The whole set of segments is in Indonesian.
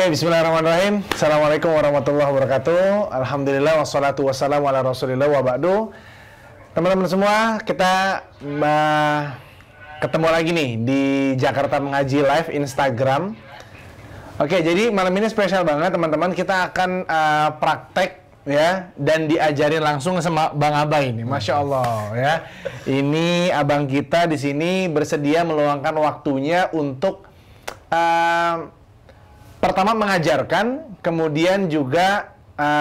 Oke, bismillahirrahmanirrahim. Assalamualaikum warahmatullahi wabarakatuh. Alhamdulillah wassalatu wassalamu ala rasulillah wa ba'du. Teman-teman semua, kita ketemu lagi nih di Jakarta Mengaji Live Instagram. Oke, jadi malam ini spesial banget teman-teman. Kita akan praktek ya, dan diajarin langsung sama Bang Abai ini. Masya Allah ya. Ini abang kita di sini bersedia meluangkan waktunya untuk pertama mengajarkan, kemudian juga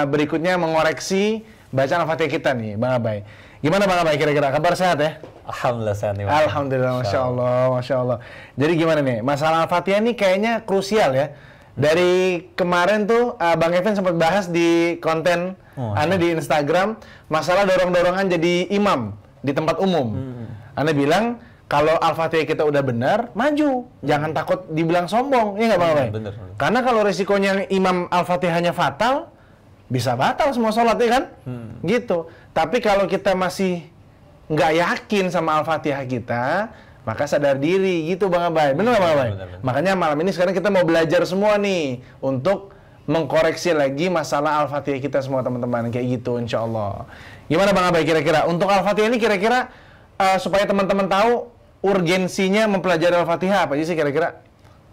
berikutnya mengoreksi bacaan Al-Fatihah kita nih, Bang Abai. Gimana Bang Abai kira-kira? Kabar sehat ya? Alhamdulillah sehat nih. Alhamdulillah, Masya Allah, Masya Allah. Jadi gimana nih? Masalah Al-Fatihah ini kayaknya krusial ya. Dari kemarin tuh Bang Kevin sempat bahas di konten Anda di Instagram masalah dorong-dorongan jadi imam di tempat umum. Anda bilang kalau Al-Fatihah kita udah benar, maju. Jangan takut dibilang sombong, ya nggak Bang Abai? Bener. Karena kalau resikonya imam Al-Fatihahnya fatal, bisa batal semua sholat, ya kan? Gitu. Tapi kalau kita masih nggak yakin sama Al-Fatihah kita, maka sadar diri, gitu Bang Abai. Bener nggak Bang Abai? Bener. Makanya malam ini sekarang kita mau belajar semua nih, untuk mengkoreksi lagi masalah Al-Fatihah kita semua teman-teman. Kayak gitu, insya Allah. Gimana Bang Abai kira-kira? Untuk Al-Fatihah ini kira-kira supaya teman-teman tahu urgensinya mempelajari Al-Fatihah apa sih kira-kira?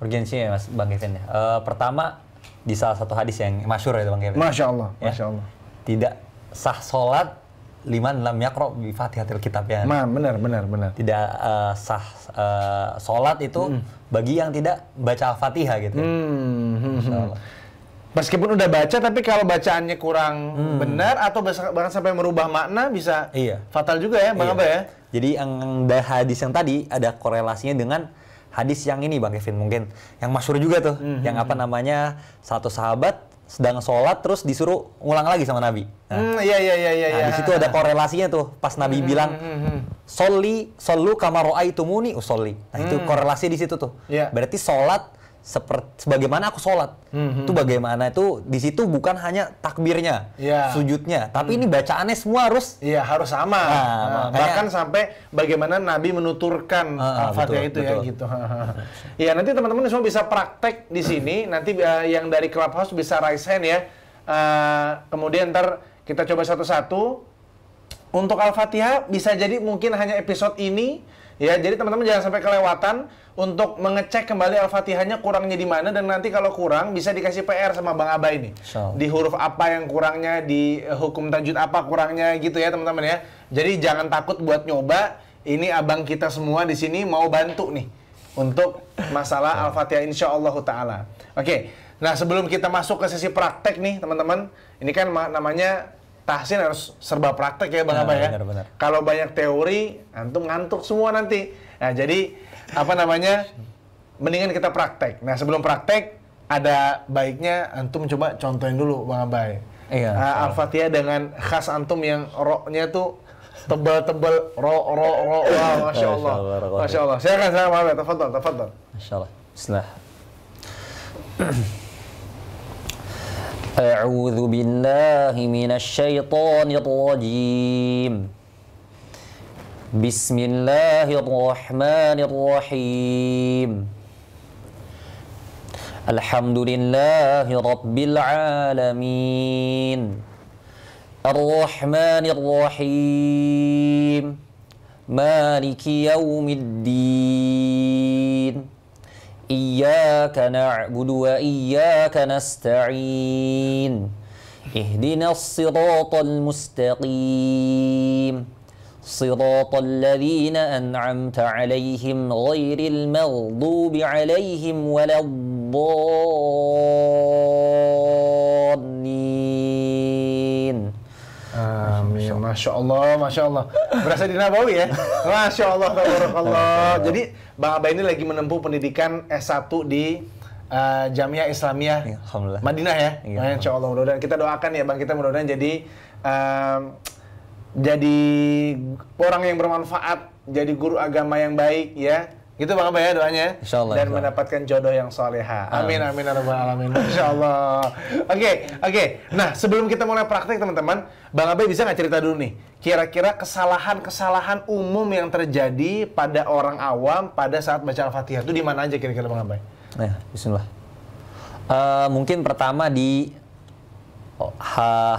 Urgensinya Mas Bang Kevin ya. Pertama di salah satu hadis yang masyhur itu Bang Kevin. Masya Allah, Ya. Masya Allah. Tidak sah sholat liman lam yaqra bi Fatihatil Kitab ya. Benar. Tidak sah sholat itu bagi yang tidak baca Al-Fatihah gitu. Insyaallah. Meskipun udah baca, tapi kalau bacaannya kurang benar atau bahkan sampai merubah makna bisa fatal juga ya Bang Abai ya? Jadi yang hadis yang tadi ada korelasinya dengan hadis yang ini Bang Kevin, mungkin yang masyhur juga tuh, yang apa namanya, satu sahabat sedang sholat terus disuruh ngulang lagi sama Nabi. Iya. Di situ ada korelasinya tuh, pas Nabi bilang sallu kama ra'aitumuni usolli. Nah itu korelasi di situ tuh. Berarti sholat sebagaimana aku sholat. Itu bagaimana itu di situ bukan hanya takbirnya, sujudnya, tapi ini bacaannya semua harus harus sama. Bahkan sampai bagaimana Nabi menuturkan Al-Fatihah itu betul. Ya gitu. Ya nanti teman-teman semua bisa praktek di sini. Nanti yang dari Clubhouse bisa raise hand ya. Kemudian ntar kita coba satu-satu. Untuk Al-Fatihah bisa jadi mungkin hanya episode ini. Ya, jadi teman-teman jangan sampai kelewatan untuk mengecek kembali Al-Fatihahnya kurangnya di mana, dan nanti kalau kurang bisa dikasih PR sama Bang Abai nih. Di huruf apa yang kurangnya, di hukum tajwid apa kurangnya gitu ya teman-teman ya. Jadi jangan takut buat nyoba. Ini abang kita semua di sini mau bantu nih untuk masalah Al-Fatihah insyaallah taala. Oke. Nah, sebelum kita masuk ke sesi praktek nih teman-teman, ini kan namanya tahsin harus serba praktek ya Bang Abai ya. Benar. Kalau banyak teori, antum ngantuk semua nanti. Nah, jadi apa namanya? Mendingan kita praktek. Nah, sebelum praktek ada baiknya antum coba contohin dulu Bang Abai. Al-Fatihah dengan khas antum yang ro-nya tuh tebal-tebal ro. Wow, Masya Allah. Masya Allah. Silakan Bang Abai, tafadhol. Masya Allah. Bismillah. أعوذ بالله من الشيطان الرجيم بسم الله الرحمن الرحيم الحمد لله رب العالمين الرحمن الرحيم مالك يوم الدين إياك نعبد وإياك نستعين اهدنا الصراط المستقيم صراط الذين أنعمت عليهم غير المغضوب عليهم ولا الضالين. Amin. Masya Allah. Berasa di Nabawi ya? Masya Allah, tabarakallah. Jadi Bang Abai ini lagi menempuh pendidikan S1 di Jamiah Islamiyah Madinah ya? Insya Allah, mudah-mudahan kita doakan ya Bang, kita mudah-mudahan jadi orang yang bermanfaat, jadi guru agama yang baik ya. Gitu Bang Abai ya doanya. Insyaallah. Dan mendapatkan jodoh yang soleha. Amin ya rabbal alamin. Insyaallah. Oke. Nah, sebelum kita mulai praktek teman-teman, Bang Abai bisa nggak cerita dulu nih, kira-kira kesalahan-kesalahan umum yang terjadi pada orang awam pada saat baca Al-Fatihah itu di mana aja kira-kira Bang Abai? Bismillah. Mungkin pertama di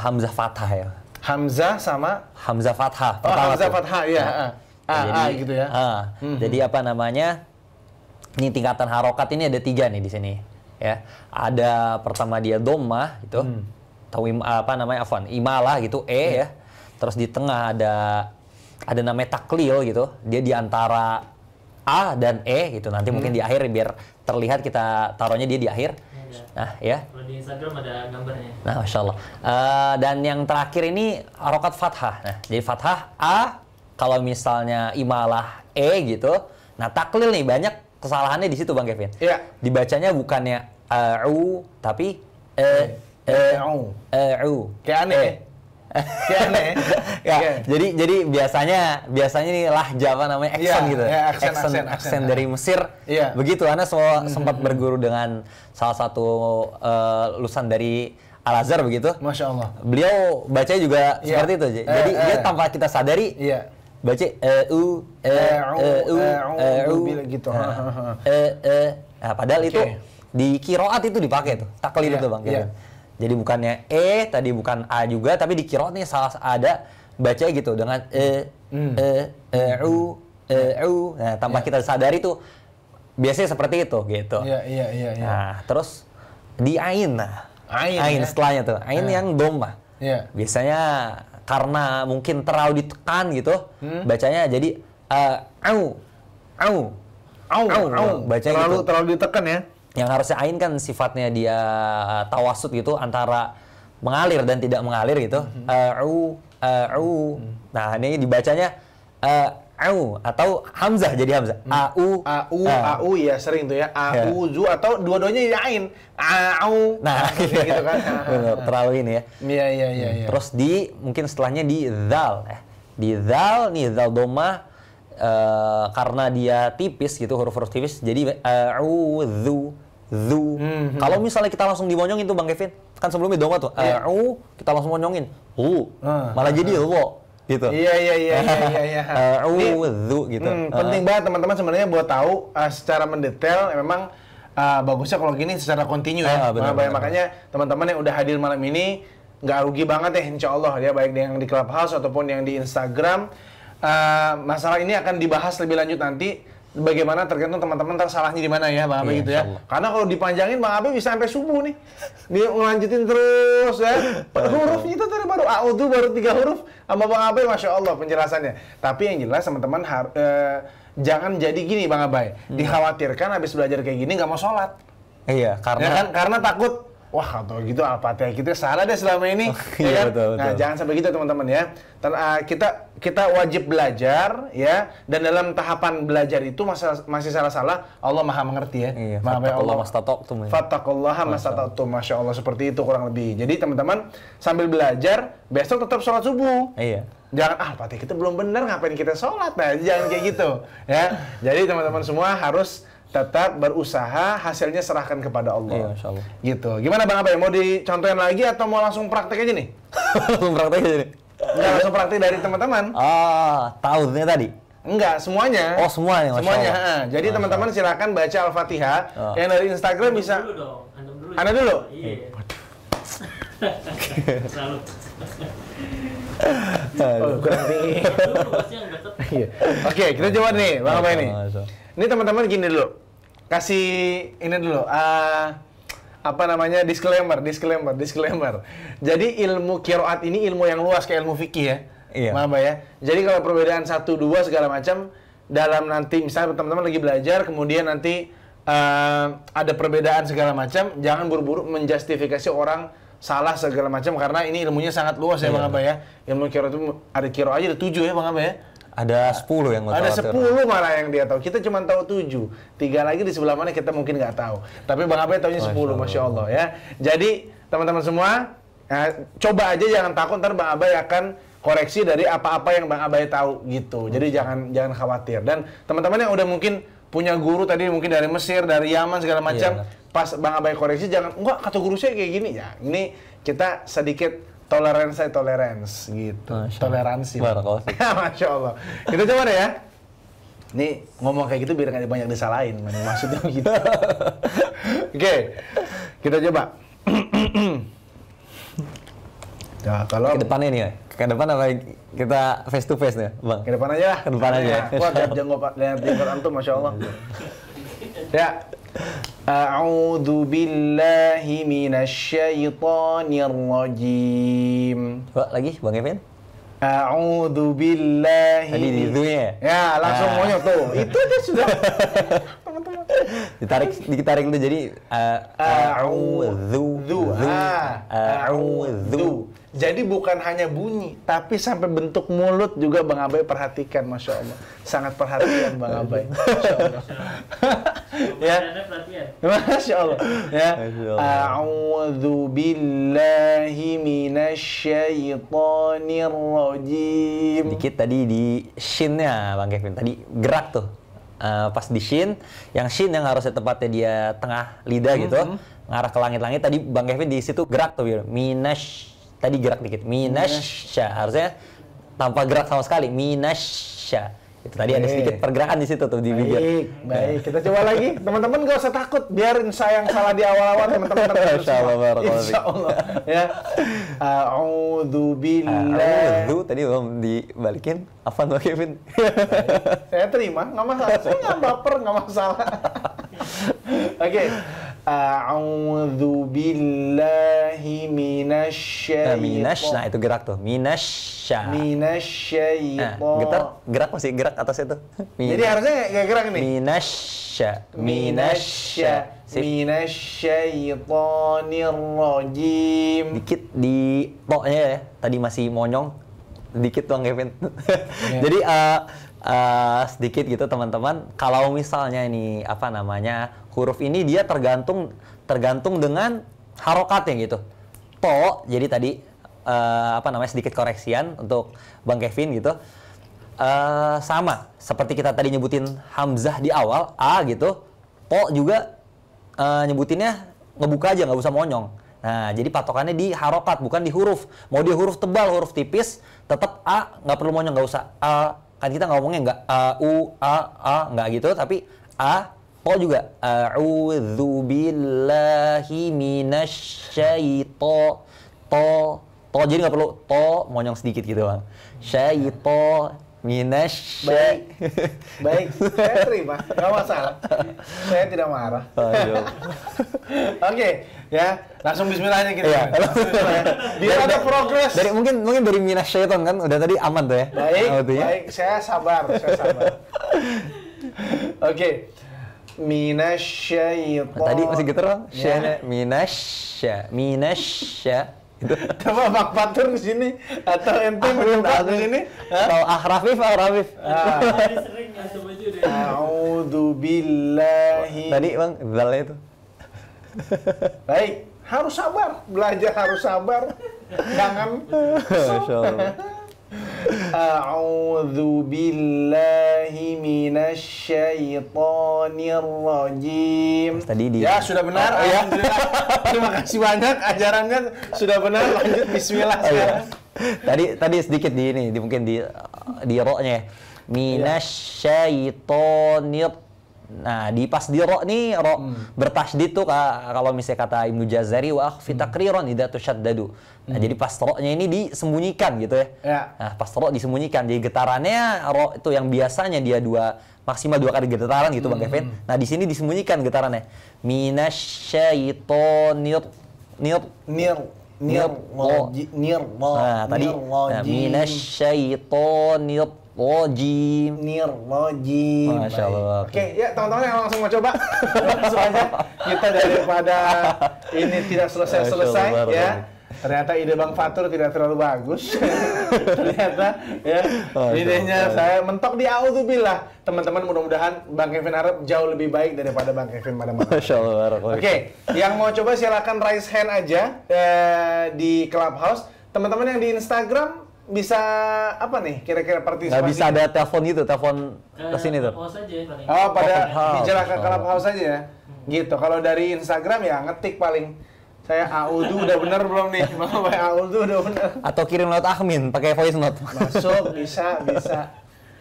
Hamzah Fathah ya. Hamzah sama? Hamzah Fathah. Hamzah Fathah, ya. Jadi, gitu ya. Jadi apa namanya? Ini tingkatan harokat ini ada 3 nih di sini. Ya, ada pertama dia dhammah gitu. Atau imalah gitu, ya. Terus di tengah ada namanya taklil gitu. Dia di antara A dan E gitu. Nanti mungkin di akhir biar terlihat kita taruhnya dia di akhir. Nah, ya. Kalau di Instagram ada gambarnya. Nah, Masya Allah. Dan yang terakhir ini harokat fathah. Nah, jadi fathah A, kalau misalnya imalah E gitu. Nah, taklil nih banyak kesalahannya di situ Bang Kevin. Iya. Dibacanya bukannya u tapi u. Kayak aneh. Kayak aneh. Ya, jadi biasanya nih lahja apa namanya aksen gitu. Ya, aksen dari Mesir. Iya. Begitu Ana sempat berguru dengan salah satu lulusan dari Al-Azhar begitu. Masya Allah. Beliau bacanya juga seperti itu. Jadi dia tanpa kita sadari baca gitu. Nah, padahal itu di qiraat itu dipakai tuh. Taklil itu Bang Kevin. Jadi bukannya tadi bukan A juga, tapi di qiraat nih salah ada baca gitu dengan Nah, tanpa kita sadari tuh biasanya seperti itu gitu. Iya. Nah, terus di ain. Ain setelahnya tuh. Ain yang dhammah. Biasanya karena mungkin terlalu ditekan gitu, bacanya jadi bacanya gitu. Terlalu ditekan ya. Yang harusnya ain kan sifatnya dia tawasud gitu antara mengalir dan tidak mengalir gitu. Nah, ini dibacanya atau hamzah jadi hamzah. Au ya sering tuh ya. Auzu atau dua-duanya ya ain. Nah, gitu kan. Benar, terlalu ini ya. Iya. Terus di setelahnya di zal. Di zal nih zal dhammah karena dia tipis gitu, huruf-huruf tipis jadi zu. Kalau misalnya kita langsung dimonyongin tuh Bang Kevin, kan sebelumnya dhammah tuh. Kita langsung monyongin. Malah jadi gitu. Iya. Zu gitu. Penting banget teman-teman sebenarnya buat tahu secara mendetail memang bagusnya kalau gini secara kontinu ya. Benar. Makanya teman-teman yang udah hadir malam ini nggak rugi banget ya insya Allah ya, baik yang di Clubhouse ataupun yang di Instagram. Masalah ini akan dibahas lebih lanjut nanti. Bagaimana tergantung teman-teman salahnya di mana ya Bang Abe gitu ya. Karena kalau dipanjangin Bang Abe bisa sampai subuh nih. Dia ngelanjutin terus ya. Hurufnya itu tadi baru a'udzu baru 3 huruf sama Bang Abe, Masya Allah penjelasannya. Tapi yang jelas teman-teman jangan jadi gini Bang Abe. Dikhawatirkan habis belajar kayak gini nggak mau sholat. Iya, karena takut wah atau gitu Al-Fatihah kita salah deh selama ini. Iya, betul. Nah, jangan sampai gitu teman-teman ya. Kita wajib belajar ya, dan dalam tahapan belajar itu masih salah-salah Allah Maha mengerti ya. Iya, fattaqullaha mastata'tum. Masya Allah, seperti itu kurang lebih. Jadi teman-teman sambil belajar besok tetap sholat subuh. Iya. Jangan Fatihah kita belum benar ngapain kita sholat. Nah, jangan kayak gitu ya. Jadi teman-teman semua harus tetap berusaha, hasilnya serahkan kepada Allah. Iya, Masya Allah. Gitu. Gimana Bang Abe? Mau dicontohin lagi atau mau langsung praktek aja nih? Langsung praktek aja nih. Enggak, langsung praktek dari teman-teman. Ta'awudznya tadi? Enggak, semuanya. Oh, semuanya, Masya semuanya. Allah. Jadi teman-teman silakan baca Al-Fatihah. Yang dari Instagram bisa. Anda dulu? Iya. Selalu. Kurang tinggi. Oke, kita coba nih, Bang Abe nih. Ini teman-teman gini dulu. Kasih ini dulu. Disclaimer. Jadi ilmu qiraat ini ilmu yang luas kayak ilmu fikih ya. Iya. Mbak ya. Jadi kalau perbedaan 1, 2 segala macam dalam nanti misalnya teman-teman lagi belajar kemudian nanti ada perbedaan segala macam, jangan buru-buru menjustifikasi orang salah segala macam karena ini ilmunya sangat luas ya Bang Abah ya. Ilmu qiraat itu ada qiraat aja ada 7 ya Bang Abah ya. Ada 10 yang ada 10 malah yang dia tahu. Kita cuma tahu 7. 3 lagi di sebelah mana kita mungkin nggak tahu. Tapi Bang Abe tahunya 10, Masya Allah ya. Jadi teman-teman semua coba aja, jangan takut, ntar Bang Abe akan koreksi dari apa-apa yang Bang Abe tahu gitu. Jadi jangan khawatir. Dan teman-teman yang udah mungkin punya guru tadi mungkin dari Mesir, dari Yaman segala macam, pas Bang Abe koreksi jangan enggak kata guru saya kayak gini ya. Ini kita sedikit toleransi gitu. Toleransi. Masya Allah. Kita coba deh ya. Nih ngomong kayak gitu biar nggak banyak disalahin. Maksudnya gitu. Oke. Kita coba. Ya, kalau ke depannya nih ya. Ke depan apa kita face to face nih, Bang? ke depan aja lah. Ke depan aja. Kuat lihat jenggot antum, masya Allah. Ya. A'udzu billahi minasyaitonir rajim. Coba lagi, Bang Kevin. A'udzu billahi. Tadi di itu-nya. Ya, langsung monyok tuh. Itu aja sudah. Ditarik dulu jadi a'udzu. Jadi bukan hanya bunyi, tapi sampai bentuk mulut juga Bang Abai perhatikan, masya Allah. Sangat perhatian Bang Abai. Masya Allah. Ya, masya Allah. Ya, a'udzu billahi minasyaitonir rajim. Dikit tadi di shin-nya Bang Kevin. Tadi gerak tuh. Pas di shin, yang shin yang harusnya tepatnya dia tengah lidah gitu, ngarah ke langit-langit. Tadi Bang Kevin di situ gerak tuh, tadi gerak dikit. Minasya, harusnya tanpa gerak sama sekali. Minasya. Itu tadi ada sedikit pergerakan di situ tuh di bibir. Baik. Kita coba lagi. Teman-teman nggak usah takut. Biarin saya yang salah di awal-awal, teman-teman. Insya Allah. Ya. A'udzu billahi. Tadi belum dibalikin. Apa Bang Kevin? Saya terima, nggak masalah. Saya nggak baper, nggak masalah. Oke. A'udzu billahi minasyaitonir. Nah, itu gerak tuh. Minasyaitonir. Gerak masih gerak atasnya tuh. Jadi harusnya nggak gerak nih. Minasyaitonir rajim. Dikit di to-nya ya. Tadi masih monyong. Sedikit Bang Kevin. Jadi sedikit gitu teman-teman. Kalau misalnya ini apa namanya huruf ini dia tergantung dengan harokatnya gitu. To, jadi tadi sedikit koreksian untuk Bang Kevin gitu. Sama seperti kita tadi nyebutin hamzah di awal a gitu. To juga nyebutinnya ngebuka aja, nggak usah monyong. Nah, jadi patokannya di harokat bukan di huruf. Mau dia huruf tebal, huruf tipis, tetap a, nggak perlu monyong, nggak usah a. Kan kita ngomongnya nggak a, u, a, nggak gitu, tapi a, to juga. A'udzu billahi minasyaitonir. To, jadi nggak perlu to, monyong sedikit gitu Bang. Syaiton. Baik, saya terima, nggak masalah. Saya tidak marah. Oke, ya, langsung bismillahnya kita. Iya. Biar ada progres. Mungkin dari minasyaiton kan udah tadi aman tuh ya. Baik, saya sabar. Oke. Minasyaiton. Tadi masih getar Bang. Ya. Minasya. Coba Bang Fatur di sini atau ente menimpa di sini? Atau Rafif. A'udzu billahi. Tadi Bang, dalnya itu. Baik, harus sabar. Belajar harus sabar. Jangan. Masyaallah. A'udzu billahi minasyaitonir rajim. Ya, sudah benar. Alhamdulillah. Terima kasih banyak ajarannya sudah benar. Lanjut bismillah sekarang. Tadi sedikit di ini, mungkin di ro-nya. Minasyaitonir. Nah, pas di ro nih, bertasydid tuh kalau misalnya kata Ibnu Jazari wa akhfi taqriran idza tushaddadu. Nah, jadi pas ro-nya ini disembunyikan gitu ya. Nah, pas ro disembunyikan. Jadi getarannya ro itu yang biasanya dia maksimal 2 kali getaran gitu Bang Kevin. Nah, di sini disembunyikan getarannya. Minasyaitonir minasyaitonir rajim. Masya Allah. Oke, ya teman-teman yang langsung mau coba. Langsung aja. Kita daripada ini tidak selesai-selesai ya. Ternyata ide Bang Fatur tidak terlalu bagus. Ternyata ya. Idenya saya mentok di a'udzubillah. Teman-teman mudah-mudahan Bang Kevin harap jauh lebih baik daripada Bang Kevin pada malam. Masya Allah. Oke, yang mau coba silakan raise hand aja di Clubhouse. Teman-teman yang di Instagram bisa apa nih kira-kira partisipasi? Nggak bisa ada telepon gitu, telepon ke sini tuh. Oh, pada bicara ke Clubhouse aja ya. Gitu. Kalau dari Instagram ya ngetik paling. Saya Audu udah bener belum nih? Mau Audu udah bener. Atau kirim lewat admin pakai voice note. Masuk, bisa.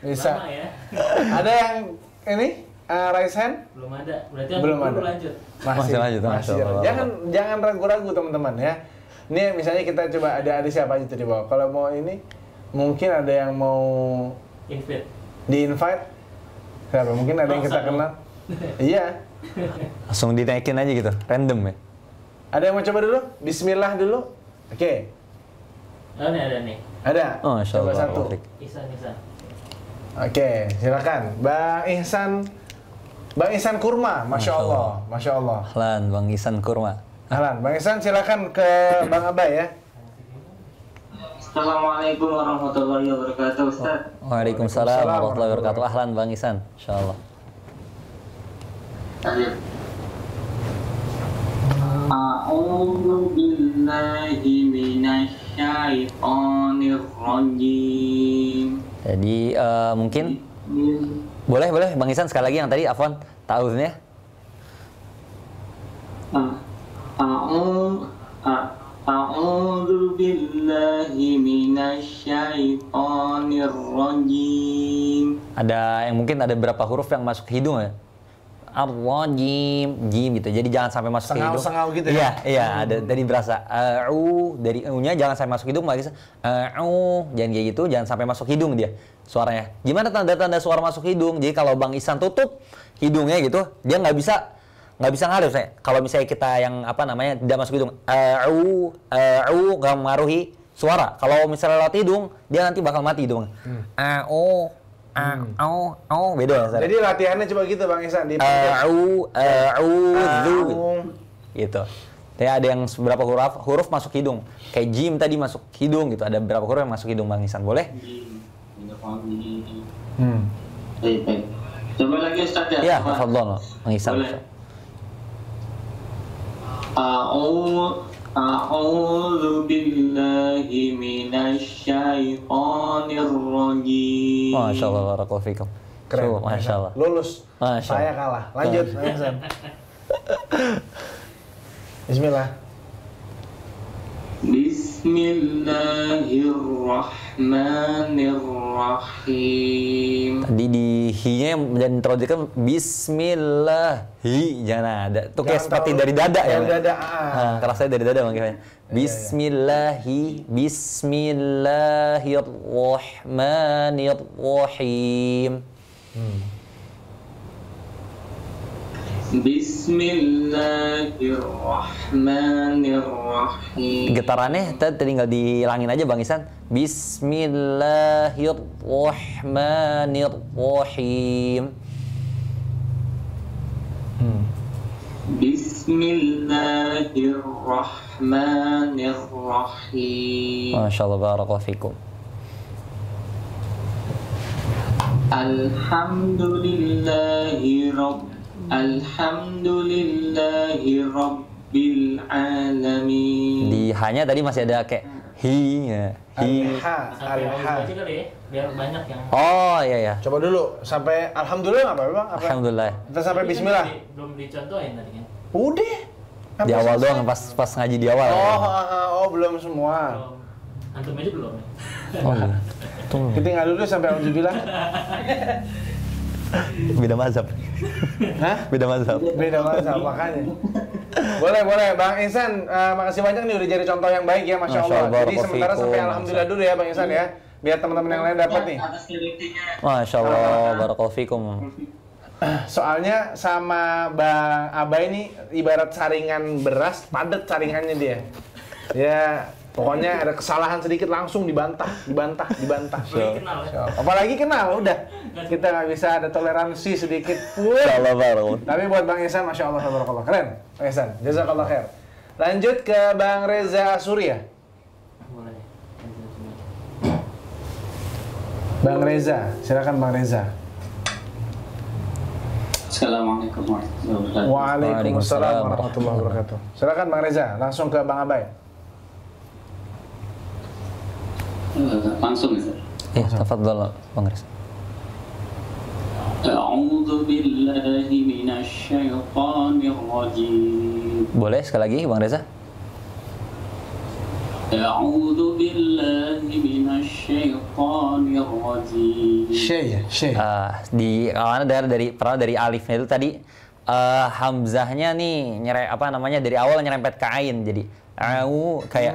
Lama ya. Ada yang ini raise hand? Belum ada. Berarti belum ada. Lanjut. Masih lanjut. Jangan ragu-ragu teman-teman ya. Ini misalnya kita coba ada siapa aja tuh di bawah. Kalau mau ini mungkin ada yang mau di-invite. Siapa? Mungkin ada yang kita kenal. Iya. Langsung dinaikin aja gitu, random ya. Ada yang mau coba dulu? Bismillah dulu. Oke. Oh, ini ada nih. Ada. Oh, coba satu. Ihsan. Oke, silakan. Bang Ihsan Kurma, Masya Allah. Ahlan, Bang Ihsan Kurma. Ahlan, Bang Ihsan silakan ke Bang Abai ya. Assalamualaikum warahmatullahi wabarakatuh, Ustaz. Waalaikumsalam warahmatullahi wabarakatuh. Ahlan, Bang Ihsan. Insyaallah. A'udzu billahi minasy syaithanir rajim. Jadi mungkin boleh Bang Ihsan sekali lagi yang tadi afwan ta'awudznya. A'udzu billahi minasy syaithanir rajim. Ada yang mungkin ada berapa huruf yang masuk ke hidung ya? Ar-rajim, jim gitu. Jadi jangan sampai masuk ke hidung. Sengau gitu ya? Iya, ada tadi berasa dari u-nya jangan sampai masuk hidung, lagi jangan kayak gitu, jangan sampai masuk hidung dia suaranya. Gimana tanda-tanda suara masuk hidung? Jadi kalau Bang Ihsan tutup hidungnya gitu, dia nggak bisa ngalir saya. Kalau misalnya kita yang tidak masuk hidung, nggak mengaruhi suara. Kalau misalnya lewat hidung, dia nanti bakal mati hidung. Beda ya. Jadi latihannya coba gitu Bang Ihsan di gitu. Jadi ada yang beberapa huruf masuk hidung. Kayak jim tadi masuk hidung gitu. Ada beberapa huruf yang masuk hidung Bang Ihsan. Boleh? Baik. Coba lagi Ustaz ya. Iya, tafadhol Bang Ihsan. A'udzu billahi minasy syaithanir rajim. Masya Allah, barakallahu fikum. Keren. Masya Allah. Lulus. Masya Saya kalah. Lanjut, Bang Ihsan. Bismillah. Bismillahirrahmanirrahim. Tadi di hi-nya jangan terlalu dekat. Bismillah. Hi, jangan ada. Itu kayak seperti dari dada ya. Dari dada. Kerasanya dari dada Bang Ihsan. Bismillahirrahmanirrahim. Bismillahirrahmanirrahim. Getarannya tinggal dihilangin aja Bang Ihsan. Bismillahirrahmanirrahim. Bismillahirrahmanirrahim. Masya Allah, barakallahu fikum. Alhamdulillahi rabbil alamin. Di hanya tadi masih ada kayak hi ya. Al-ha. Biar banyak yang. Oh iya. Coba dulu sampai alhamdulillah apa Bang? Alhamdulillah. Kita sampai bismillah. Belum dicontohin tadi kan. Udah. Di awal doang pas ngaji di awal. Oh, belum semua. Antum aja belum. Oh, Kita tinggal dulu sampai alhamdulillah. Beda mazhab. Hah? Beda mazhab makanya. Boleh Bang Ihsan, makasih banyak nih udah jadi contoh yang baik ya, Masya Allah. Jadi sementara sampai alhamdulillah dulu ya Bang Ihsan ya, biar teman-teman yang lain dapat nih. Masya Allah, barakallahu fikum. Soalnya sama Bang Abai ini ibarat saringan beras, padat saringannya dia. Ya, pokoknya ada kesalahan sedikit langsung dibantah. Apalagi kenal, udah. Kita nggak bisa ada toleransi sedikit pun. Tapi buat Bang Ihsan, Masya Allah, tabarakallah. Keren, Bang Ihsan. Jazakallah khair. Lanjut ke Bang Reza Surya. Bang Reza, silakan Bang Reza. Assalamualaikum warahmatullahi wabarakatuh. Waalaikumsalam warahmatullahi wabarakatuh. Silakan Bang Reza, langsung ke Bang Abai. Langsung ya. Ya, tafadhol Bang Reza. A'udzu billahi minasy syaithanir rajim. Boleh sekali lagi Bang Reza? A'udzu billahi minasyaitonir rajim. Syai. Pertama dari alifnya itu tadi hamzahnya nih dari awal nyerempet ke ain jadi kayak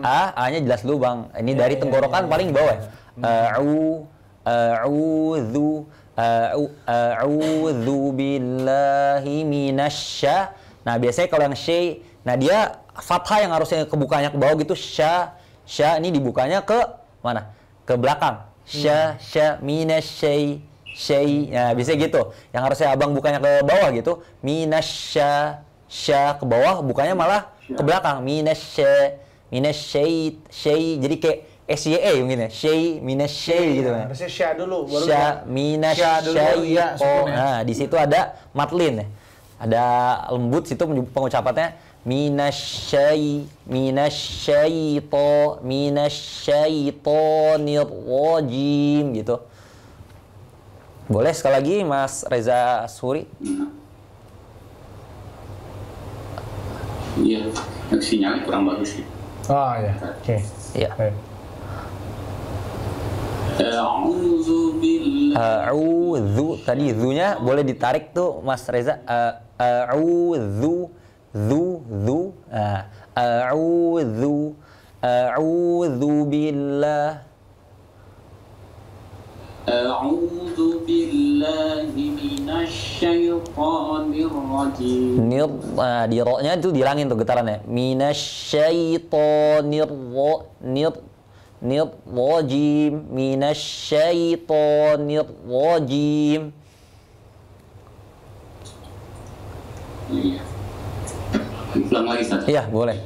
a-nya jelas dulu Bang. Ini dari tenggorokan paling bawah ya. A'udzu billahi minasy. Nah, biasanya kalau yang syai, nah dia fathah yang harusnya kebukanya ke bawah gitu, sya ini dibukanya ke mana? Ke belakang. Sya minasy syai. Nah, biasanya gitu. Yang harusnya Abang bukanya ke bawah gitu, minasy sya ke bawah, bukanya malah ke belakang. Minasy syai. Jadi kayak SYE mungkin ya. Syai minasy gitu kan. Harusnya sya dulu baru Sya minasy. Nah, di situ ada matlin ya. Ada lembut situ pengucapannya minasyaitonir rajim gitu. Boleh sekali lagi Mas Reza Suri? Iya, sinyalnya kurang bagus sih. Oh ya. Oke. Iya. A'udzu tadi zu-nya boleh ditarik tuh Mas Reza. A'udzu billah. A'udzu billahi minasyaitonir rajim. Di ro-nya itu dihilangin tuh getarannya. Minasyaitonir rajim. Minasyaitonir rajim. Iya. Ulang lagi Ustaz. Iya, boleh.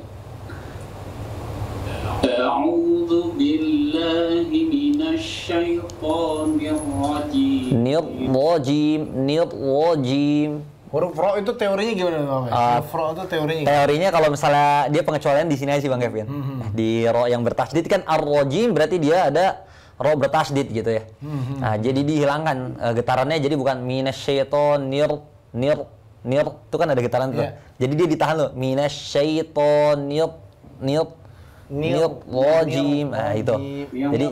A'udzu billahi minasyaitonir rajim. Rajim. Huruf ro itu teorinya gimana Bang? Huruf ro itu teorinya. Teorinya kalau misalnya dia pengecualian di sini aja sih Bang Kevin. Di ro yang bertasydid kan ar-rajim berarti dia ada ro bertasydid gitu ya. Nah, jadi dihilangkan getarannya jadi bukan minasyaitonir itu kan ada getaran tuh. Jadi dia ditahan loh. Minasyaitonir rajim. Nah, itu. Jadi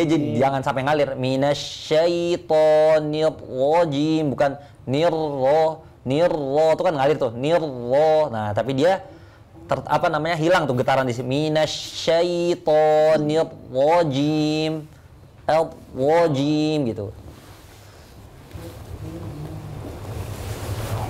dia jangan sampai ngalir. Minasyaitonir rajim bukan nirro itu kan ngalir tuh. Nirro. Nah, tapi dia hilang tuh getaran di sini. Minasyaitonir rajim. Rajim gitu.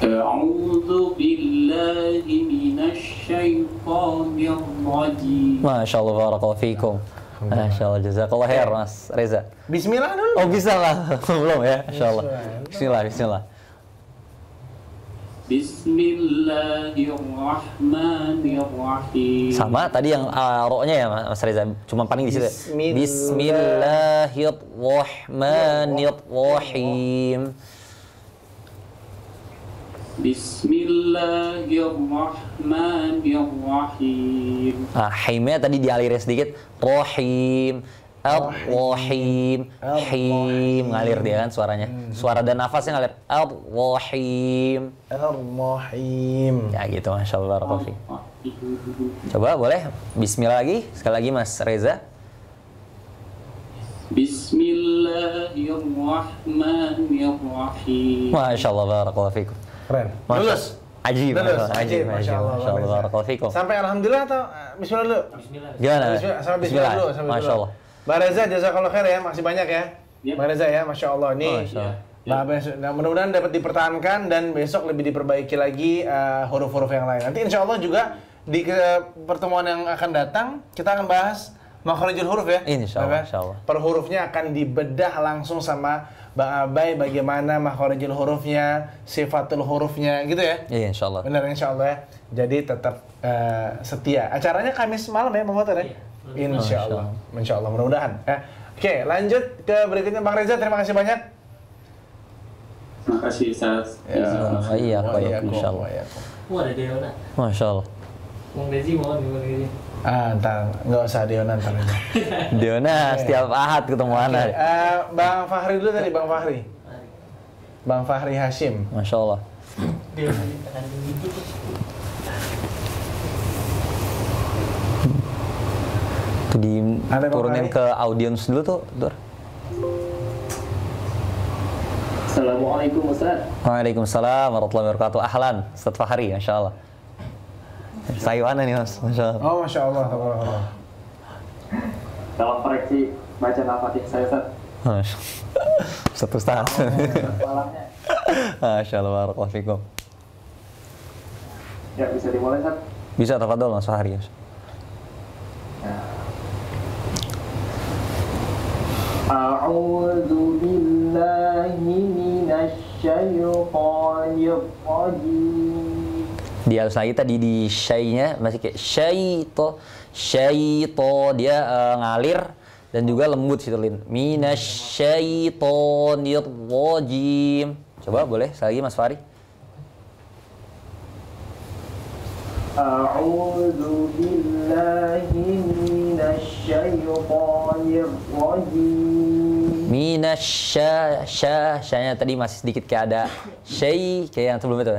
A'udzu billahi minasyaitonir rajim. Masya Allah, barakallahu fiikum. Masya Allah, jazakallah khair Mas Reza. Bismillah dulu. Oh, bisa lah. Belum ya? Masya Allah. Bismillah. Bismillahirrahmanirrahim. Sama tadi yang ro-nya ya Mas Reza, cuma paling di situ. Bismillahirrahmanirrahim. Bismillahirrahmanirrahim. Himnya tadi dialirin sedikit. Rahim. Ar-Rahim. Him. Ngalir dia kan suaranya. Suara dan nafasnya ngalir. Ar-Rahim. Ar-Rahim. Ya gitu, Masya Allah. Coba boleh? Bismillah lagi. Sekali lagi Mas Reza. Bismillahirrahmanirrahim. Masya Allah, barakallahu fikum. Keren. Lulus. Ajib, Ajib, Masya Allah. barakallahu fikum. Sampai alhamdulillah atau Bismillah dulu? Gimana? Sampai Bismillah dulu. Masya Allah. Mbak Reza, jazakallah khair ya, masih banyak ya. Mbak Reza ya, Masya Allah. Nih, nah, mudah-mudahan dapat dipertahankan dan besok lebih diperbaiki lagi huruf-huruf yang lain. Nanti insya Allah juga di pertemuan yang akan datang, kita akan bahas makharijul huruf ya. Insya Allah. Per hurufnya akan dibedah langsung sama Bang Abai bagaimana makharijul hurufnya, sifatul hurufnya gitu ya. Iya, insya Allah. Benar, insya Allah ya. Jadi tetap setia. Acaranya Kamis malam ya, Bang Fatur ya? Insya Allah. Insya Allah, mudah-mudahan. Oke, lanjut ke berikutnya Bang Reza. Terima kasih banyak. Terima kasih Ustaz. Iya, insya Allah. Ada Deona. Masya Allah. Bang Rezi mohon Bang Rezi. Ntar nggak usah Diona ntar aja. Diona setiap Ahad ketemu Ana. Bang Fahri dulu tadi, Bang Fahri. Bang Fahri Hashim. Masya Allah. Diturunin ke audience dulu tuh, Dur. Assalamualaikum Ustaz. Waalaikumsalam warahmatullahi wabarakatuh. Ahlan, Ustaz Fahri, Masya Allah. Sayuana nih Mas, Masya Allah. Oh, Masya Allah, tabarakallah. Kalau koreksi baca Al-Fatihah saya Ustaz. Ustaz Ustaz. Masya Allah, barakallahu fikum. Ya, bisa dimulai Ustaz? Bisa, tafadhol Mas Fahri. A'udzu billahi minasy syaithanir rajim. Di al-sa'i tadi di syai-nya masih kayak syaito dia ngalir dan juga lembut situ Lin. Minasy syaithanir rajim. Coba boleh sekali lagi Mas Fahri. A'udzu billahi minasy syaithanir rajim. Syanya tadi masih sedikit kayak ada syai kayak yang sebelum itu.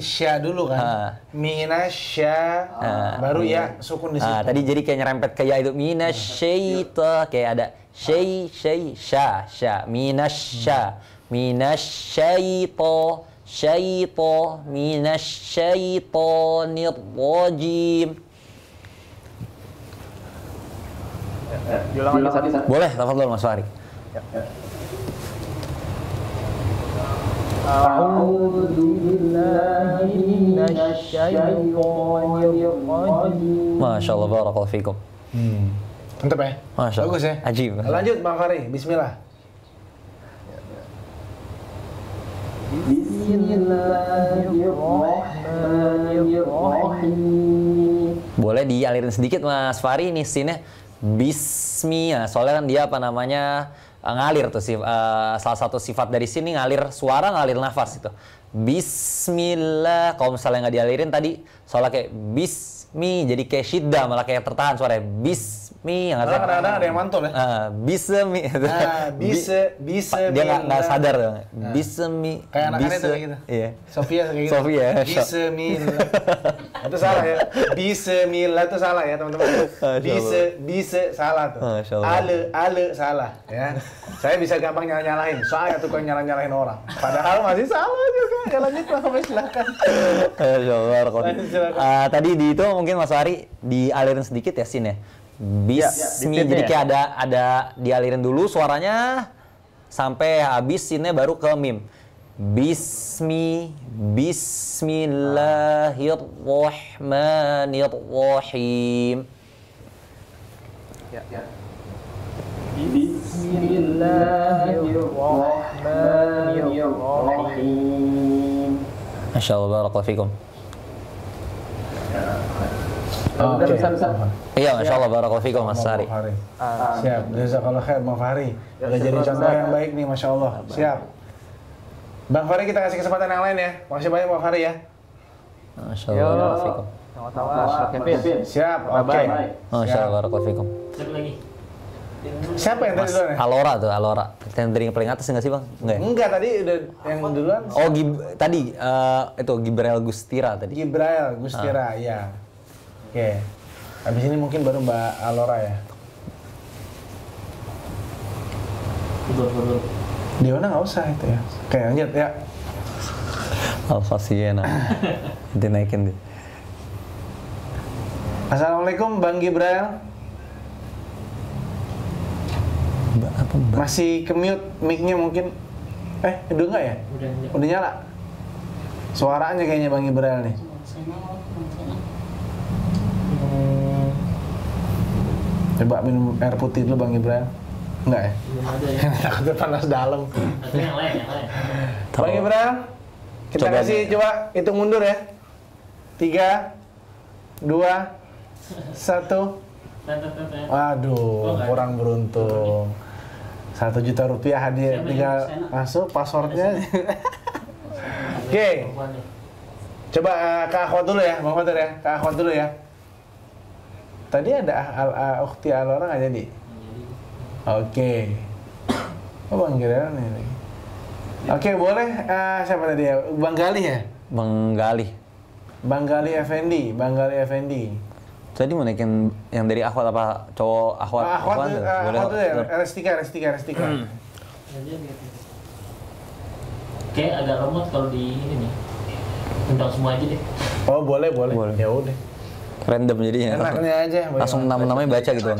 Sya dulu kan. Minasya baru ya sukun di situ. Tadi jadi kayak nyerempet ke ya itu minasyaita kayak ada syai sya minasyaito minasyaitonir rajim. Diulang lagi Ustaz. Boleh, tafadhol Mas Fahri. A'udzu billahi minasy syaithanir rajim. Masya Allah, barakallahu fikum. Mantap ya? Masya Allah. Bagus ya? Ajib. Lanjut Bang Fahri, bismillah. Bismillahirrahmanirrahim. Boleh dialirin sedikit Mas Fahri ini scene-nya. Bismi, ya, soalnya kan dia apa namanya ngalir tuh salah satu sifat dari sini ngalir suara, ngalir nafas itu. Bismillah, kalau misalnya nggak dialirin tadi soalnya kayak bismi jadi kayak syiddah malah kayak tertahan suaranya bismi yang Kadang-kadang ada yang mantul ya. Bismi. Bisa Dia nggak sadar dong. Bismi. Kayak anak-anak itu kayak gitu. Iya. Sofia kayak gitu. Sofia. Bismillah. Itu salah ya. Bismillah itu salah ya teman-teman. Bisa salah tuh. Ale salah ya. Saya bisa gampang nyalahin. Soalnya tuh kok nyalahin orang. Padahal masih salah juga. Ya lanjut Pak, silakan. Tadi di itu mungkin Mas Fahri dialirin sedikit ya scene-nya. Bismi, jadi kayak ada dialirin dulu suaranya sampai habis scene-nya baru ke mim. Bismillahirrahmanirrahim. Bismillahirrahmanirrahim. Masya Allah, barakallahu fikum. Iya, Masya Allah, barakallahu fikum Mas Fahri. Siap, jazakallah khair Bang Fahri. Udah jadi contoh yang baik nih, Masya Allah. Siap. Bang Fahri kita kasih kesempatan yang lain ya. Makasih banyak Bang Fahri ya. Masya Allah, barakallahu fikum. Sama-sama, Kevin. Siap, oke. Masya Allah, barakallahu fikum. Satu lagi. Siapa yang tadi duluan ya? Alora. Yang dari yang paling atas nggak sih Bang? Enggak ya? Enggak, tadi udah yang duluan. Oh, tadi itu Gibrail Gustira tadi. Gibrail Gustira, ya. Oke. Habis ini mungkin baru Mbak Alora ya. Diona nggak usah itu ya. Oke, lanjut ya. Al-Fasiyena. Dinaikin deh. Assalamualaikum Bang Gibrail. Masih ke-mute mic-nya mungkin. Udah enggak ya? Udah nyala. Suaranya kayaknya Bang Gibrail nih. Coba minum air putih dulu Bang Gibrail. Enggak ya? Belum ada ya. Takutnya panas dalam. Atau yang lain. Bang Gibrail, kita Coba kasih nih. coba hitung mundur ya. 3, 2, 1. Waduh, kurang beruntung. 1 juta rupiah hadiah, tinggal masuk passwordnya. Oke. Coba ke akhwat dulu ya, Bang Fatur ya. Ke akhwat dulu ya. Tadi ada ukhti Alora nggak jadi? Oke. Oh Bang Gibrail nih. Oke, boleh. Siapa tadi ya? Bang Gali ya? Bang Gali. Bang Gali Effendi. Tadi mau naikin yang dari akhwat apa cowok akhwat? Akhwat tuh ya, RS3. Kayak agak lemot kalau di ini nih. Undang semua aja deh. Oh boleh. Ya udah. Random jadinya. Enaknya aja. Langsung namanya baca gitu kan.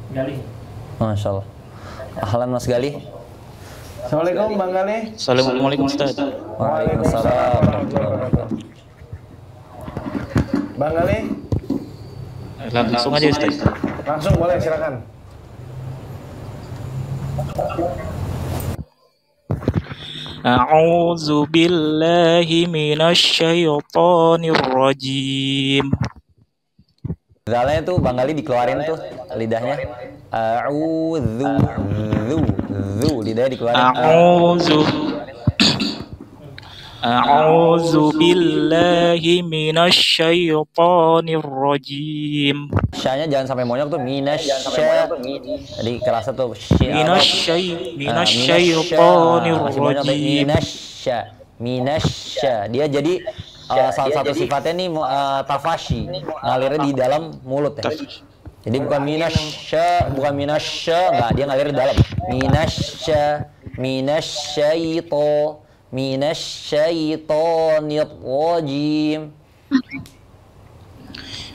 Gali. Masya Allah. Ahlan Mas Gali. Assalamualaikum Bang Gali. Assalamualaikum Ustaz. Waalaikumsalam warahmatullahi wabarakatuh. Bang Gali. Langsung aja Ustaz. Langsung boleh, silakan. A'udzu billahi minasyaitonir rajim. Zalnya tuh Bang Gali dikeluarin tuh lidahnya. Zu lidahnya dikeluarin. A'udzu billahi minasyaitonir rajim. Syanya jangan sampai monyok tuh minasya. Jadi kerasa tuh Minasyaitonir rajim. Minasya. Dia jadi salah satu sifatnya nih tafashi, ngalirnya di dalam mulut ya. Jadi bukan minasya, enggak, dia ngalir di dalam. Minasyaitonir rajim.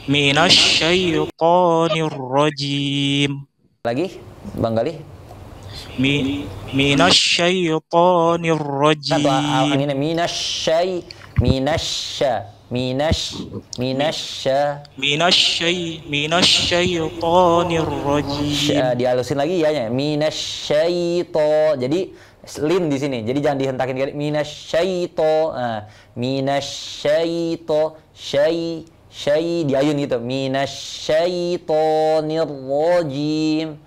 Minasyaitonir rajim. Lagi, Bang Gali. Minasyaitonir rajim. Anginnya Minasyaitonir rajim. Dihalusin lagi ya, minasyaito. Jadi lin di sini. Jadi jangan dihentakin kayak minasyaito. Minasyaito syai diayun gitu. Minasyaitonir rajim.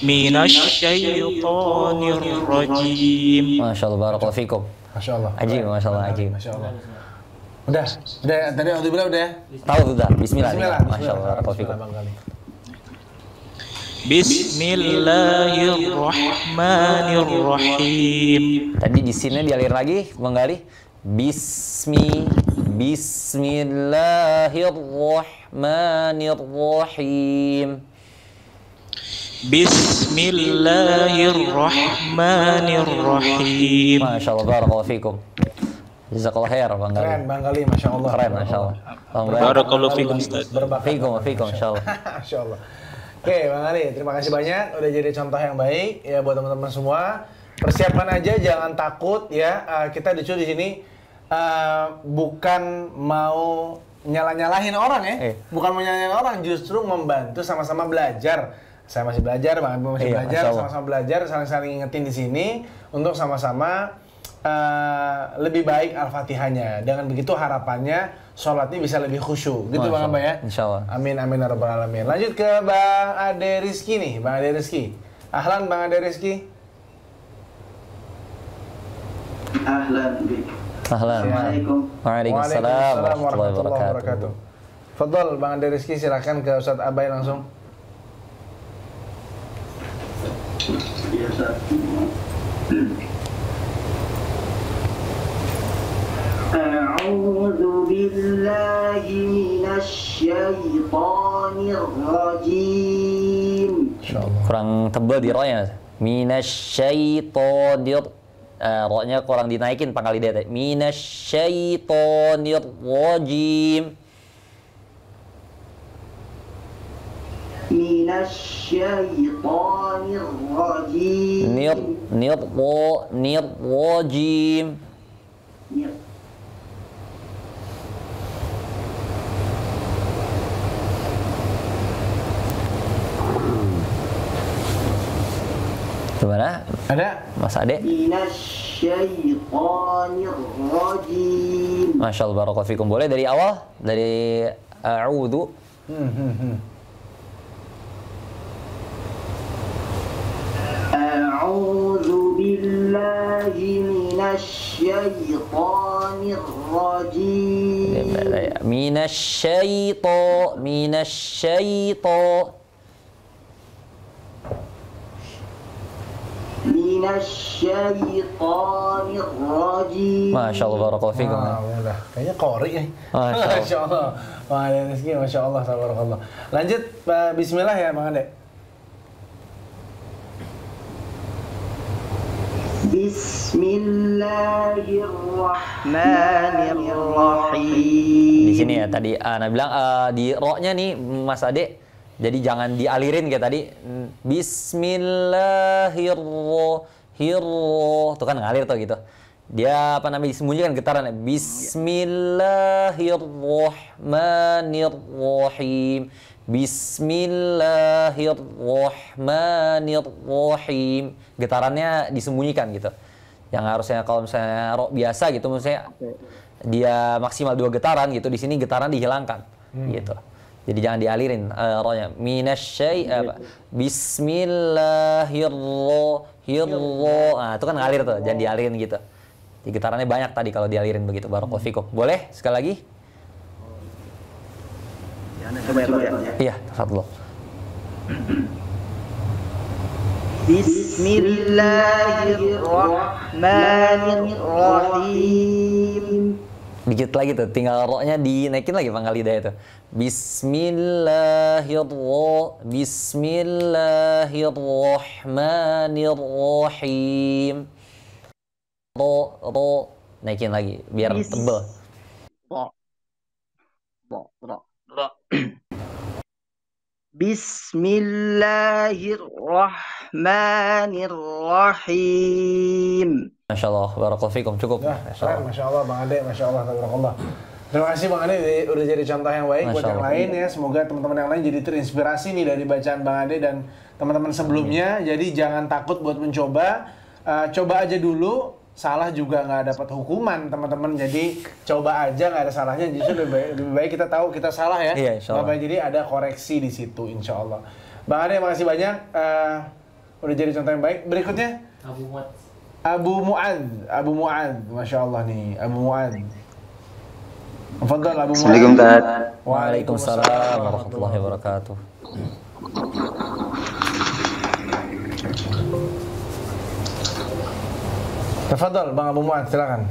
Minasyaitonir rajim. Masya Allah, barakallahu fikum. Masya Allah. Ajib, Masya Allah, ajib. Masya Allah. Udah tadi alhamdulillah udah ya. Tahu sudah. Bismillah. Masya Allah, barakallahu fikum. Bismillahirrahmanirrahim. Tadi di sini dialir lagi, Bang Gali. Bismillahirrahmanirrahim. Bismillahirrahmanirrahim. Masya Allah, barakallahu fikum. Jazakallah khair, Bang Gali. Keren Bang Gali, Masya Allah. Keren, Masya Allah. Barakallahu fikum Ustaz. Fikum, Masya Allah. Masya Allah. Oke Bang Gali, terima kasih banyak udah jadi contoh yang baik ya buat teman-teman semua. Persiapan aja, jangan takut ya. Kita di sini bukan mau nyala-nyalahin orang ya. Bukan mau nyalahin orang, justru membantu sama-sama belajar. Saya masih belajar, Bang Abi masih belajar, sama-sama belajar, saling-saling ingetin di sini untuk sama-sama lebih baik Al-Fatihahnya. Dengan begitu harapannya sholatnya bisa lebih khusyuk. Gitu Bang Abah ya? Insya Allah. Amin, amin, ya rabbal alamin. Lanjut ke Bang Ade Rizky nih, Bang Ade Rizky. Ahlan Bang Ade Rizky. Ahlan bik. Ahlan. Waalaikumsalam warahmatullahi wabarakatuh. Fadol Bang Ade Rizky, silakan ke Ustadz Abai langsung. Biasa. A'udzu billahi minasyaitonir rajim. Kurang tebal di ro-nya. Minasyaitonir. Ro-nya kurang dinaikin pangkal lidah. Minasyaitonir rajim. Minasyaitonir rajim. Nir rajim. Gimana? Ada? Mas Ade? Minasyaitonir rajim. Masya Allah, barakallahu fikum. Boleh dari awal? Dari a'udhu. A'udzu billahi minasyaitonir rajim. Minasyaito. minasyaitonirrajim. Masya Allah, barakallahu fikum. Udah. Kayaknya qori ya. Masya Allah. Wah, rezeki Masya Allah, tabarakallah. Lanjut, bismillah ya Bang Ade. Bismillahirrahmanirrahim. Di sini ya tadi Ana bilang di ro-nya nih Mas Ade, jadi jangan dialirin kayak tadi. Bismillahirrahmanirrahim. Tuh kan ngalir tuh gitu. Dia apa namanya disembunyikan getarannya. Bismillahirrahmanirrahim. Bismillahirrahmanirrahim. Getarannya disembunyikan gitu. Yang harusnya kalau misalnya ro biasa gitu, misalnya dia maksimal 2 getaran gitu, di sini getaran dihilangkan gitu. Jadi jangan dialirin ro-nya. Bismillahirrahmanirrahim. Nah, itu kan ngalir tuh, jangan dialirin gitu. Jadi getarannya banyak tadi kalau dialirin begitu. Barakallahu fikum. Boleh sekali lagi? Coba ya. Iya, tafadhol. Bismillahirrahmanirrahim. Dikit lagi tuh, tinggal ro-nya dinaikin lagi pangkal lidah itu. Bismillahirrahmanirrahim. Ro, naikin lagi biar tebel. Bismillahirrahmanirrahim. Masya Allah, barakallahu fikum, cukup. Masya Allah Bang Ade, Masya Allah, tabarakallah. Terima kasih Bang Ade, udah jadi contoh yang baik buat yang lain ya. Semoga teman-teman yang lain jadi terinspirasi nih dari bacaan Bang Ade dan teman-teman sebelumnya. Jadi jangan takut buat mencoba, coba aja dulu. Salah juga nggak dapat hukuman teman-teman, jadi coba aja nggak ada salahnya. Justru lebih baik kita tahu kita salah ya. Iya, insya Allah. Jadi ada koreksi di situ insya Allah. Bang Ade makasih banyak, udah jadi contoh yang baik. Berikutnya Abu Mu'ad, Masya Allah nih, Abu Mu'ad. Tafadhal Abu Mu'ad. Assalamualaikum Ustaz. Waalaikumsalam warahmatullahi wabarakatuh. Tafadhal Bang Abu Mu'ad, silakan.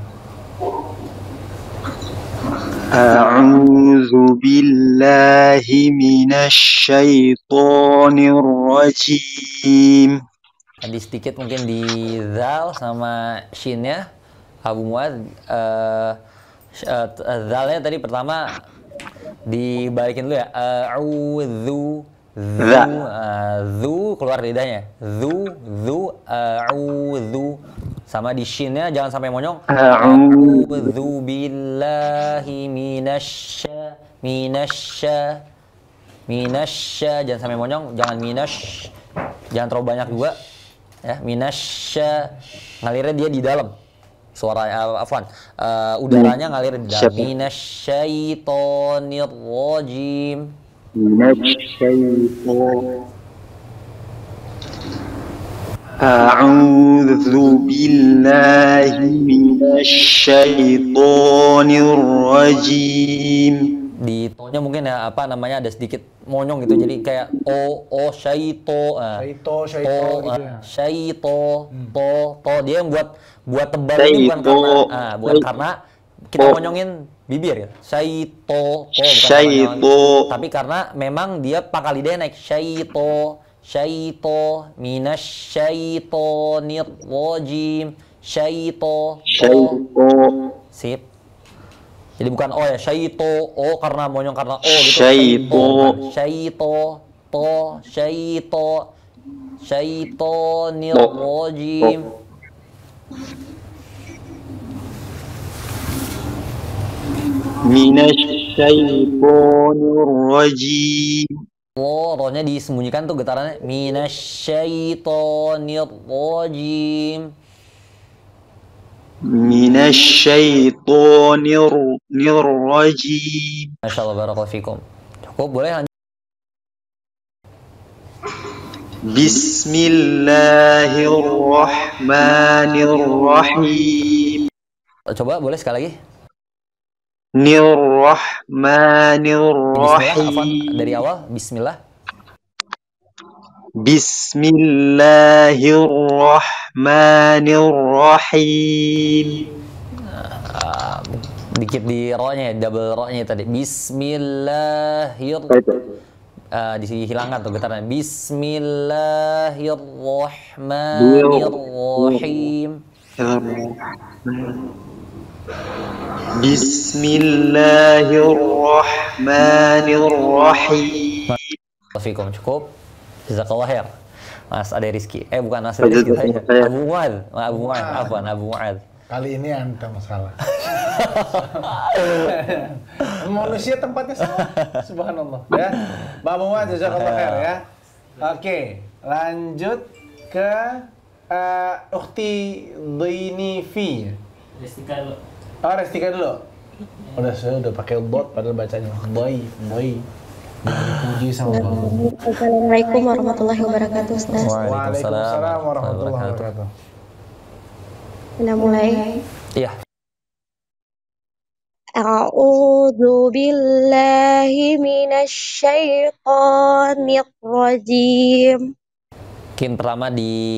A'udzu billahi minasyaitonir rajim. Tadi sedikit mungkin di zal sama shinnya Abu Mu'ad. Zalnya tadi pertama dibalikin dulu ya. A'udzu zu keluar lidahnya. Zu a'udzu. Sama di shinnya jangan sampai monyong. A'udzu billahi minasya. Jangan sampai monyong, jangan jangan terlalu banyak juga. Ya, minasya. Ngalirnya dia di dalam. Suara udaranya ngalir di dalam. Minasyaitonirrajim. A'udzu billahi minasyaitonir rajim. Di tonya mungkin ya apa namanya ada sedikit monyong gitu, jadi kayak syaito Syaito gitu ya. syaito to dia yang buat tebal ini bukan karena kita monyongin bibir ya. Syaito Syaito. tapi karena memang dia pangkal lidahnya naik. Syaito minasyaitonir rajim. Syaito. Sip. Jadi bukan ya, syaito, karena monyong karena gitu. Syaito. Syaitonir rajim. Minasyaitonir rajim. Rohnya disembunyikan tuh getarannya. Minasyaitonir rajim. Minasyaitonir rajim. Masya Allah, barakallahu fikum. Cukup, boleh lanjut. Bismillahirrahmanirrahim. Coba boleh sekali lagi. Nirrahmanirrahim. Bismillah, dari awal. Bismillah. Bismillahirrahmanirrahim. Dikit di ro-nya ya, double ro-nya tadi. Dihilangkan tuh getaran. Bismillahirrahmanirrahim. Bismillahirrahmanirrahim. Fikum cukup. Jazakallah khair. Mas Ade Rizky. Bukan Mas Ade Rizky saya. Abu Muad. Abu Muad. Kali ini anda masalah. Manusia tempatnya salah. Subhanallah. Ya. Mbak Muad, jazakallah khair ya. Oke, lanjut ke Ukhti Dhinifi. Restika dulu. Restika dulu. Saya udah pakai bot padahal bacanya boy. Dipuji sama Bang. Assalamualaikum warahmatullahi wabarakatuh, Ustaz. Waalaikumsalam warahmatullahi wabarakatuh. Kita mulai. Iya. A'udzu billahi minasyaitonir rajim. Mungkin pertama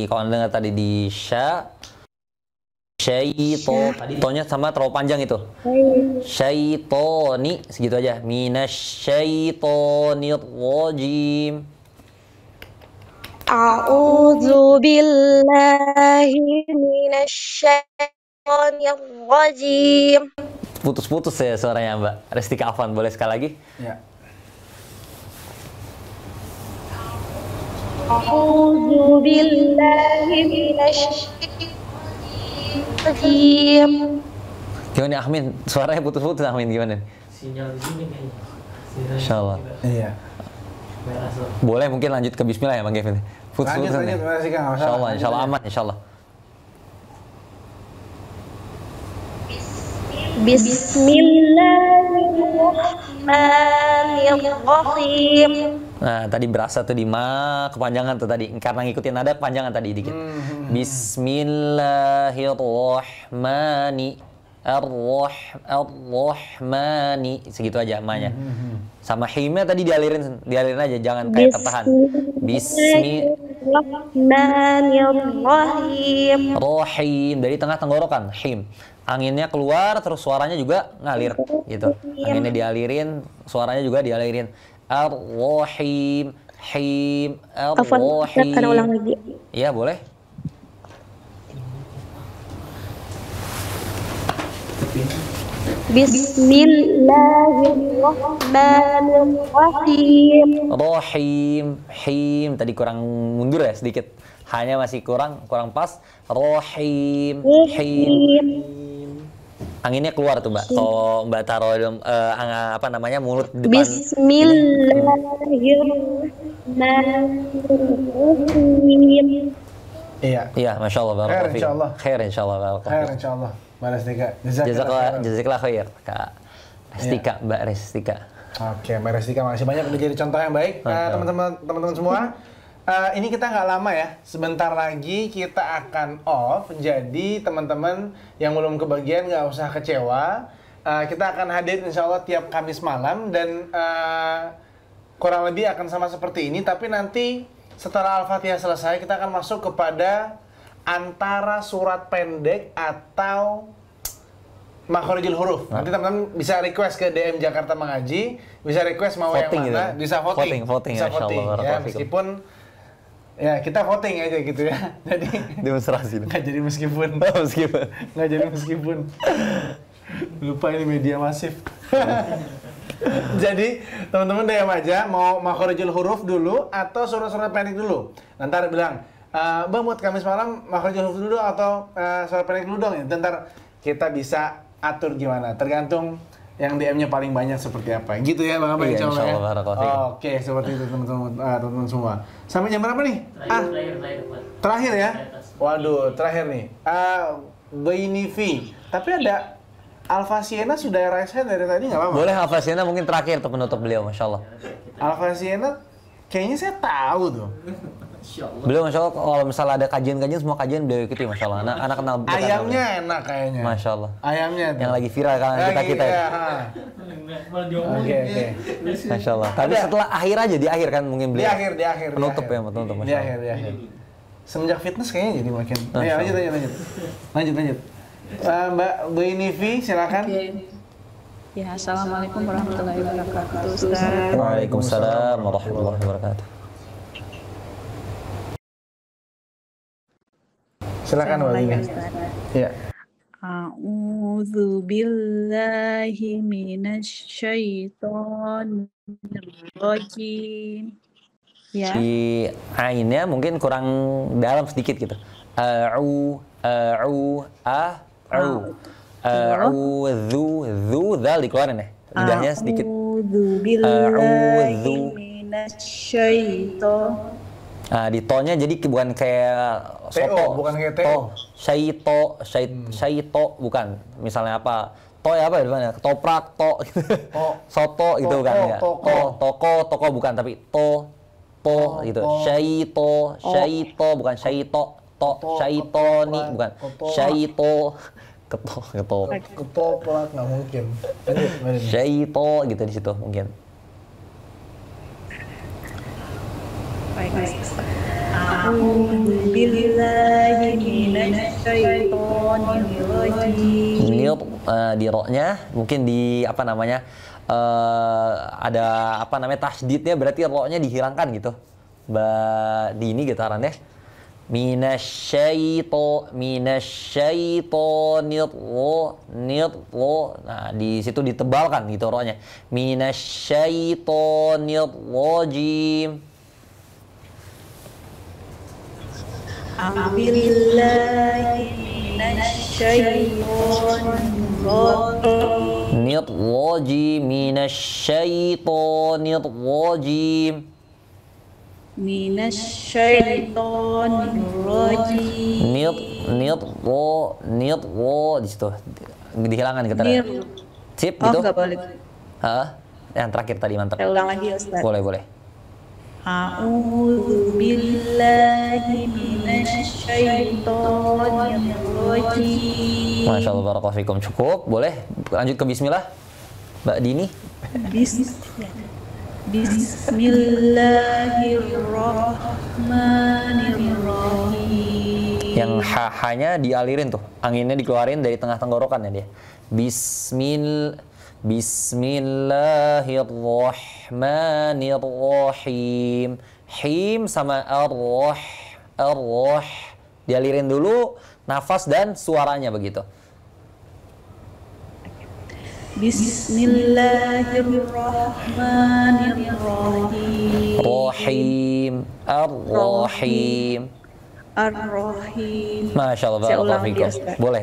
kalau Anda dengar tadi di syaito, tadi tonya sama terlalu panjang itu. Syaitoni, segitu aja. Minasyaitonir rajim. A'udzu billahi minasyaitonir rajim. Putus-putus ya suaranya Mbak Restika Afwan, boleh sekali lagi? Ya. A'udzu billahi minasyaitonir rajim. Gimana Ahmin? Suaranya putus-putus Ahmin, gimana? Sinyal di sini kayaknya. Insyaallah. Iya. Boleh mungkin lanjut ke bismillah ya Bang Kevin? Putus-putus nih. Insyaallah aman, insyaallah. Bismillahirrahmanirrahim. Nah, tadi berasa tuh di kepanjangan tuh tadi. Karena ngikutin nada kepanjangan tadi dikit. Bismillahirrahmanirrahim. Segitu aja emaknya. Sama himnya tadi dialirin aja, jangan kayak tertahan. Bismillahirrahmanirrahim. Rohim, dari tengah tenggorokan, him. Anginnya keluar, terus suaranya juga ngalir, gitu. Anginnya dialirin, suaranya juga dialirin. Ar-Rahim, Him, Ar-Rahim. Afwan, ulang lagi. Iya, boleh. Bismillahirrahmanirrahim. Rahim, Him. Tadi kurang mundur ya sedikit. Hanya masih kurang pas. Rahim, Him. Anginnya keluar tuh Mbak. Kalau Mbak taruh mulut di depan. Bismillahirrahmanirrahim. Iya, Masya Allah. Khair insyaallah. Khair insyaallah. Khair insyaallah. Mbak Restika. Jazakallah khair, Kak Restika, Mbak Restika. Oke, Mbak Restika, makasih banyak udah jadi contoh yang baik. Teman-teman semua, ini kita nggak lama ya. Sebentar lagi kita akan off. Jadi teman-teman yang belum kebagian nggak usah kecewa. Kita akan hadir insya Allah tiap Kamis malam dan kurang lebih akan sama seperti ini. Tapi nanti setelah Al-Fatihah selesai, kita akan masuk kepada antara surat pendek atau makhorijul huruf. Nanti teman-teman bisa request ke DM Jakarta Mengaji, bisa request mau voting yang mana, gitu. bisa voting. Bisa voting Ya, meskipun ya kita voting aja gitu ya. Jadi demonstrasi. Nggak jadi meskipun. Nggak jadi meskipun. Lupa ini media masif. Jadi teman-teman DM aja mau makhorijul huruf dulu atau surat-surat pendek dulu. Nanti bilang, Bang buat Kamis malam makhorijul huruf dulu atau surat pendek dulu dong ya. Ntar kita bisa atur gimana, tergantung yang DM-nya paling banyak seperti apa. Gitu ya Bang Abang, iya, insyaallah. Oke, seperti itu teman-teman semua. Sampai jam berapa nih? Terakhir ya? Waduh, terakhir nih. Dhinifi. Tapi ada Alfa Siena sudah raise hand dari tadi nggak apa-apa? Boleh Alfa Siena mungkin terakhir untuk penutup beliau, Masya Allah. Alfa Siena kayaknya saya tahu tuh. Beliau Masya Allah kalau misalnya ada kajian-kajian, semua kajian beliau ikuti Masya Allah. Anak kenal beliau. Ayamnya enak kayaknya. Masya Allah. Ayamnya tuh. Yang lagi viral kan kita. Ya, Oke. Masya Allah. Tapi setelah akhir aja, di akhir kan mungkin beliau. Di akhir. Penutup ya, penutup Masya Allah. Di akhir. Semenjak fitness kayaknya jadi makin. Ayo lanjut. Mbak Bu Inivi silakan. Ya, assalamualaikum warahmatullahi wabarakatuh. Ustaz. Waalaikumsalam warahmatullahi wabarakatuh. Silakan Mbak Inivi. Ya. A'udzu billahi minasyaitonir rajim. Ya. Si ainnya mungkin kurang dalam sedikit gitu. A'udzu dzal dikeluarin ya. Lidahnya sedikit. A'udzu billahi minasyaiton. Nah, di to-nya jadi bukan kayak soto. Bukan kayak teo. Syaito bukan. Misalnya apa? To ya apa ya? Ketoprak, to gitu. Soto gitu bukan ya. Toko bukan tapi to gitu. Syaito bukan syaito. Syaitoni bukan. Syaito. Ketoprak nggak mungkin. Syaito gitu di situ mungkin. A'udzu billahi minasyaitonir rajim. Di ro-nya mungkin di apa namanya? Ada apa namanya tasydidnya, berarti ro-nya dihilangkan gitu. Di ini getarannya. Minasyaitonir ro. Nah, di situ ditebalkan gitu ro-nya. Minasyaitonir rajim. A'udzubillahi minasyaitonir rajim. Di situ dihilangkan keterangan. Sip gitu. Enggak boleh. Yang terakhir tadi mantap. Saya ulang lagi ya, Ustaz. Boleh. A'udzu billahi minasyaitonir rajim. Masya Allah, barakallahu fikum. Cukup, boleh lanjut ke bismillah Mbak Dini. Bismillahirrahmanirrahim. Yang hanya dialirin tuh, anginnya dikeluarin dari tengah tenggorokan ya dia. Bismillahirrahmanirrahim. Him sama arroh dialirin dulu nafas dan suaranya begitu. Bismillahirrahmanirrahim. Ar-Rahim. Masya Allah, barakallahu fikum. Boleh.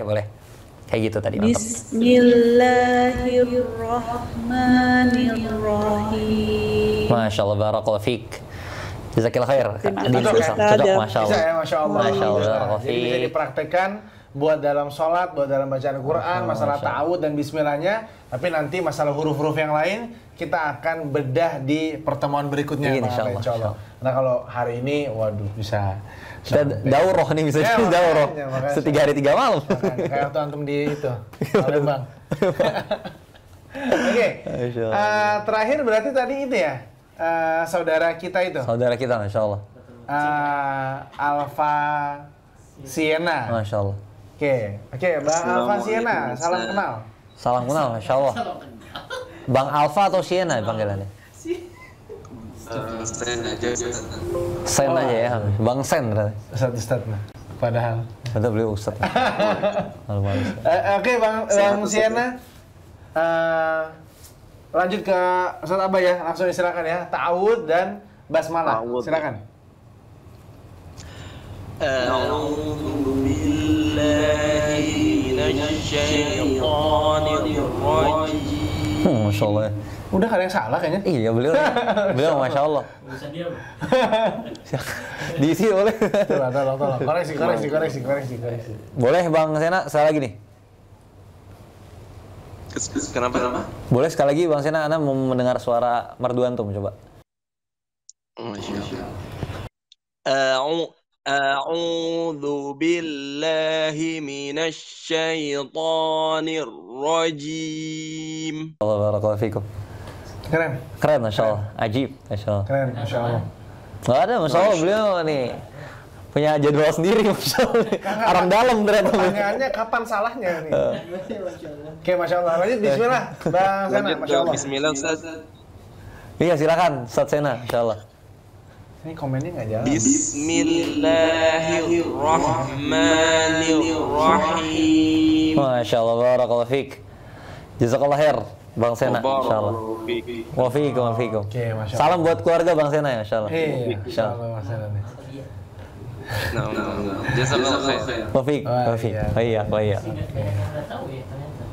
Kayak gitu tadi, mantap. Bismillahirrahmanirrahim. Masya Allah, barakallahu fik. Jazakillah khair. Cocok, Masya Allah. Masya Allah. Jadi bisa Fiik. dipraktekkan buat dalam sholat, buat dalam bacaan Quran, masalah ta'awud dan bismillahnya. Tapi nanti masalah huruf-huruf yang lain kita akan bedah di pertemuan berikutnya. Insya Allah. Nah kalau hari ini, waduh bisa. Kita daurah nih, bisa jadi daurah. Setiga hari 3 malam. Kayak waktu antum di itu, Palembang. Oke, terakhir berarti tadi itu ya, saudara kita itu. Saudara kita, Masya Allah. Alfa Siena. Masya Allah. Oke, Bang Alfa Siena, salam kenal. Salam kenal, Masya Allah. Bang Alfa atau Siena panggilannya? Sen aja ya, Bang Sen berarti. Ustadz, padahal. Betul, beliau Ustadz. Oke, Bang Siena. Lanjut ke Ustadz Abah ya, langsung silakan ya. Ta'awud dan basmalah. Silakan. A'udzu billahi minasyaitonir rajim. Masya Allah. Udah kali yang salah kayaknya. Iya, beliau Masya Allah. Urusan dia, Bang. Diisi boleh. Tolong. Koreksi. Boleh Bang Sena, sekali lagi nih. Kenapa? Boleh sekali lagi Bang Sena, Anda mau mendengar suara merdu antum, coba. Masya Allah. A'udzu billahi minasy syaithanir rajim. Barakallahu fikum. Keren. Keren, Masya Allah. Ajib, Masya Allah. Keren, Masya Allah. Nggak ada, Masya Allah. Beliau nih punya jadwal sendiri, Masya Allah. Orang dalam ternyata. Pertanyaannya kapan salahnya nih? Oke, Masya Allah. Lanjut, bismillah. Bang Sena, Masya Allah. Bismillah, Ustaz. Iya, silakan. Ustaz Sena, Masya Allah. Ini komennya nggak jalan. Bismillahirrahmanirrahim. Masya Allah, barakallahu fiik. Jazakallah khair, Bang Sena, Masya Allah. Wa fiikum, wa fiikum. Oke, Masya Allah. Salam buat keluarga Bang Sena ya, Masya Allah. Iya, Masya Allah, Mas Sena nih. Nah. Jazakallah khair. Wa fiik, wa fiik. Wa iya, wa iya. Nggak tahu ya ternyata.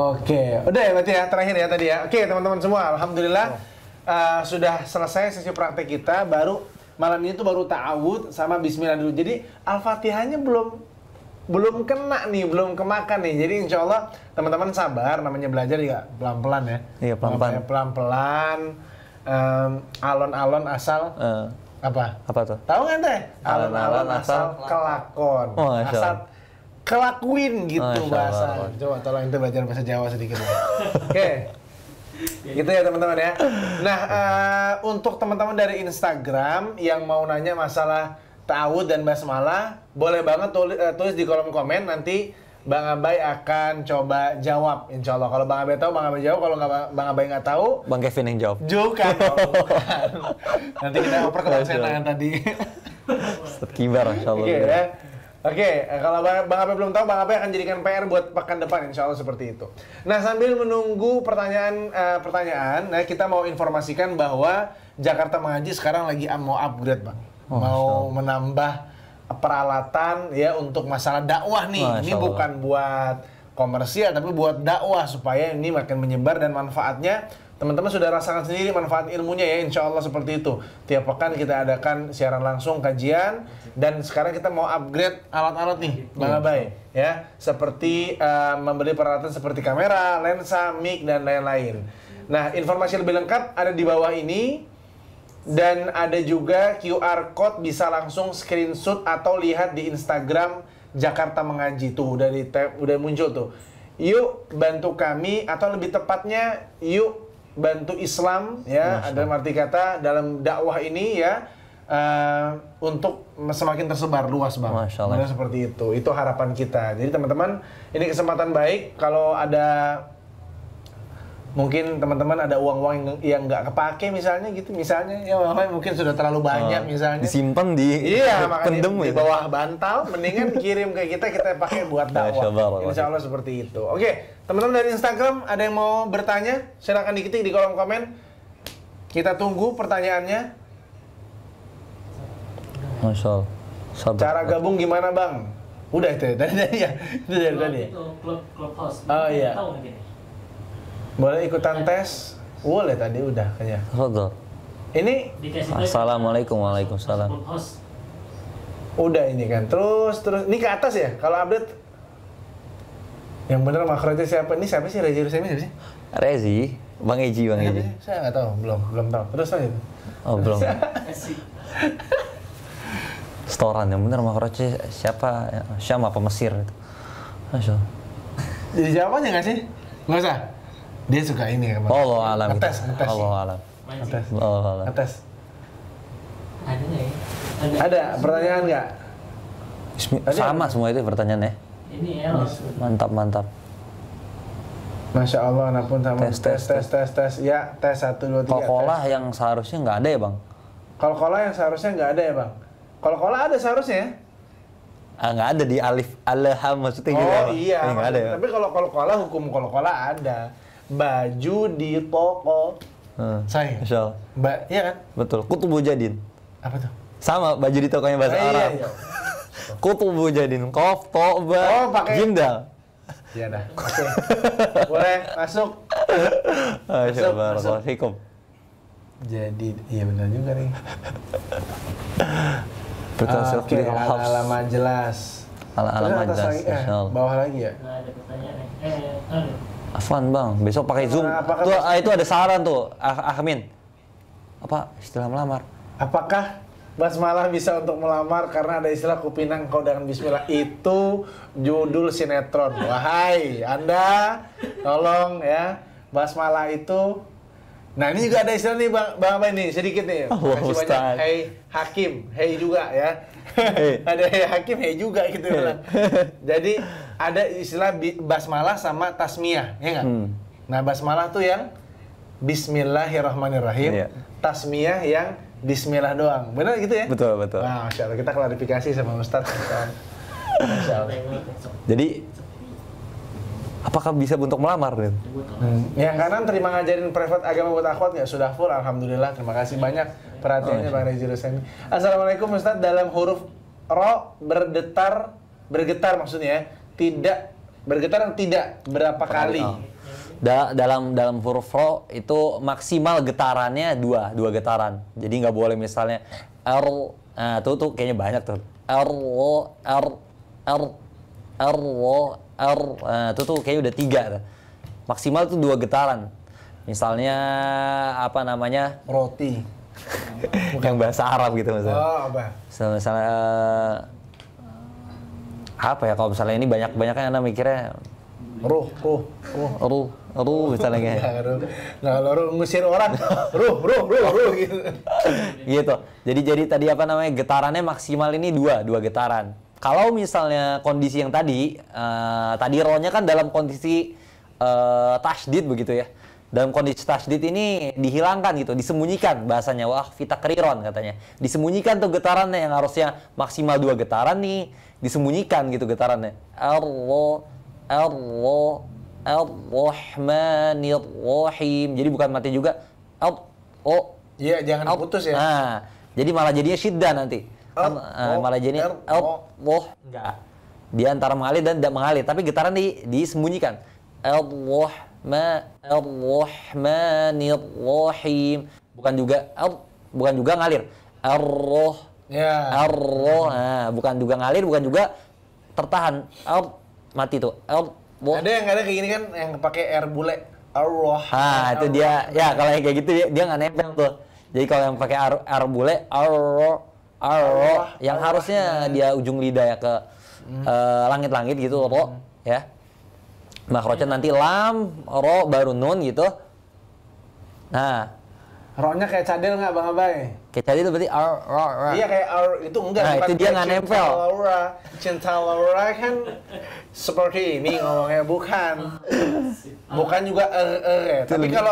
Oke, udah ya berarti ya terakhir ya tadi ya. Oke teman-teman semua, alhamdulillah sudah selesai sesi praktek kita. Baru malam ini tuh baru ta'awud sama bismillah dulu. Jadi Al-Fatihahnya belum kena nih, belum kemakan nih. Jadi insya Allah teman-teman sabar, namanya belajar juga pelan-pelan ya. Iya, pelan-pelan. Pelan-pelan, alon-alon asal apa? Apa tuh? Tahu nggak teh? Alon-alon asal kelakon. Oh, Masya asal Allah. kelakuin gitu Masya bahasa. Allah. Coba tolong itu belajar bahasa Jawa sedikit. Oke. Gitu ya teman-teman ya. Nah, untuk teman-teman dari Instagram yang mau nanya masalah ta'awud dan basmalah, boleh banget tulis di kolom komen, nanti Bang Abai akan coba jawab, insya Allah. Kalau Bang Abai tahu, Bang Abai jawab. Kalau Bang Abai nggak tahu, Bang Kevin yang jawab. bukan. Nanti kita oper ke Bang Sena yang tadi. Ustaz Kibar, Masya Allah. Oke ya. Oke, kalau Bang Abai belum tahu, Bang Abai akan jadikan PR buat pekan depan, insya Allah seperti itu. Nah, sambil menunggu pertanyaan, nah kita mau informasikan bahwa Jakarta Mengaji sekarang lagi mau upgrade, Bang. Mau menambah peralatan ya untuk masalah dakwah nih. Ini bukan buat komersial, tapi buat dakwah supaya ini makin menyebar dan manfaatnya. Teman-teman sudah rasakan sendiri manfaat ilmunya ya, insya Allah seperti itu. Tiap pekan kita adakan siaran langsung, kajian, dan sekarang kita mau upgrade alat-alat nih, Bang Abai, ya, seperti membeli peralatan seperti kamera, lensa, mic, dan lain-lain. Nah, informasi lebih lengkap ada di bawah ini, dan ada juga QR code bisa langsung screenshot atau lihat di Instagram Jakarta Mengaji tuh udah muncul tuh. Yuk bantu kami, atau lebih tepatnya yuk bantu Islam ya, dalam arti kata dalam dakwah ini ya, untuk semakin tersebar luas, Bang. Masya Allah. Seperti itu harapan kita. Jadi teman-teman, ini kesempatan baik. Kalau ada mungkin teman-teman ada uang-uang yang nggak kepake misalnya gitu, misalnya ya mungkin sudah terlalu banyak misalnya disimpan di pendem di bawah bantal, mendingan kirim ke kita pakai buat dakwah. Insya Allah seperti itu. Oke, teman-teman dari Instagram ada yang mau bertanya, silakan diketik di kolom komen. Kita tunggu pertanyaannya. Masya Allah. Sabar. Cara gabung gimana, Bang? Udah itu tadi ya. Itu dari tadi. Itu clubhouse. Oh iya. Tahu mungkin. Boleh ikutan tes? Boleh tadi udah kayaknya. Betul. Ini Assalamualaikum, waalaikumsalam. Udah ini kan. Terus ini ke atas ya? Kalau update yang bener makronya siapa? Ini siapa sih? Rezi Rusemi siapa sih? Rezi, Bang Eji. Saya nggak tahu, belum tahu. Terus aja. Oh, belum. Setoran yang bener makronya siapa? Syam apa Mesir itu? Masya Allah. Jadi jawabannya nggak sih? Nggak usah. Dia suka ini ya, Bang. Allah alam. Ngetes. Allah alam. Ngetes. Ada nggak ya? Ada pertanyaan nggak? Sama semua itu pertanyaannya. Ini Eros. Mantap. Masya Allah, anapun sama tes. Ya, tes 1, 2, 3. Kol-kolah yang seharusnya nggak ada ya, Bang? Kol-kolah yang seharusnya nggak ada ya, Bang? Kol-kolah ada seharusnya ya? Nggak ada di alif alham maksudnya gitu. Oh iya, nggak ada ya? Tapi kalau kol-kolah, hukum kol-kolah ada. Baju di toko. Saya. Masya Allah. Iya kan? Betul. Kutubu jadin. Apa tuh? Sama baju di tokonya bahasa Arab. Iya. Kutubu jadin. Kof, to, ba, jim, dal. Iya dah. Oke. Boleh masuk. Masya Allah. Barakallahu. Jadi, iya benar juga nih. Betul. Oke, alamat jelas. Alamat jelas. Bawah lagi ya? Nggak ada pertanyaan nih. Afwan, Bang, besok pakai Zoom. Tuh, itu ada saran tuh, Ahmin. Apa istilah melamar? Apakah basmalah bisa untuk melamar karena ada istilah kupinang kau dengan bismillah. Itu judul sinetron. Wahai Anda, tolong ya, basmalah itu. Nah ini juga ada istilah nih Bang Abay nih, sedikit nih. Kasih banyak. Hey Hakim, hey juga ya. Ada hey Hakim, hey juga gitu. Jadi ada istilah basmalah sama tasmiyah, ya nggak? Nah basmalah tuh yang Bismillahirrahmanirrahim. Tasmiyah yang Bismillah doang. Benar gitu ya? Betul, betul. Nah, Masya Allah, kita klarifikasi sama Ustadz. Masya Allah. Jadi, apakah bisa untuk melamar? Yang kanan terima ngajarin private agama buat akhwat nggak? Sudah full, Alhamdulillah. Terima kasih banyak perhatiannya Bang Rezi Rusemi. Assalamualaikum Ustadz, dalam huruf ro bergetar maksudnya, tidak, bergetar tidak, berapa kali? Dalam huruf ro itu maksimal getarannya dua getaran. Jadi nggak boleh misalnya r, nah tuh kayaknya banyak tuh r o r r r o r, nah tuh kayaknya udah 3. Maksimal tuh 2 getaran. Misalnya apa namanya roti. Yang bahasa Arab gitu misalnya. Oh apa? Misalnya apa ya, kalau misalnya ini banyak kan anak mikirnya ruh misalnya nggak ruh ngusir orang ruh gitu. Gitu. Jadi tadi apa namanya getarannya maksimal ini 2 getaran. Kalau misalnya kondisi yang tadi rohnya kan dalam kondisi tasydid begitu ya. Dalam kondisi tasydid ini dihilangkan gitu, disembunyikan bahasanya, wah fitakriron katanya. Disembunyikan tuh getarannya yang harusnya maksimal 2 getaran nih, disembunyikan gitu getarannya. Ar-Rahmanir-Rahim. Jadi bukan mati juga. Iya, jangan putus ya. Nah, jadi malah jadinya syiddah nanti. Malah jadinya enggak. Dia antara mengalir dan tidak mengalir, tapi getaran disembunyikan. Ar-Rahmanir-Rahim. Bukan juga ngalir. Bukan juga ngalir, bukan juga tertahan. Mati tuh. Ada yang kayak gini kan, yang pakai R bule. Allah. Itu dia. Ya kalau yang kayak gitu dia nggak nempel tuh. Jadi kalau yang pakai R bule, yang harusnya dia ujung lidah ya ke langit-langit gitu, ro ya. Makrojnya nanti lam, ro baru nun gitu. Nah, ro-nya kayak cadel nggak Bang Abay? Kayak cadel itu berarti R. Iya kayak R itu enggak. Nah itu dia nggak nempel. Cinta Laura kan seperti ini ngomongnya, bukan juga ya. Tapi kalau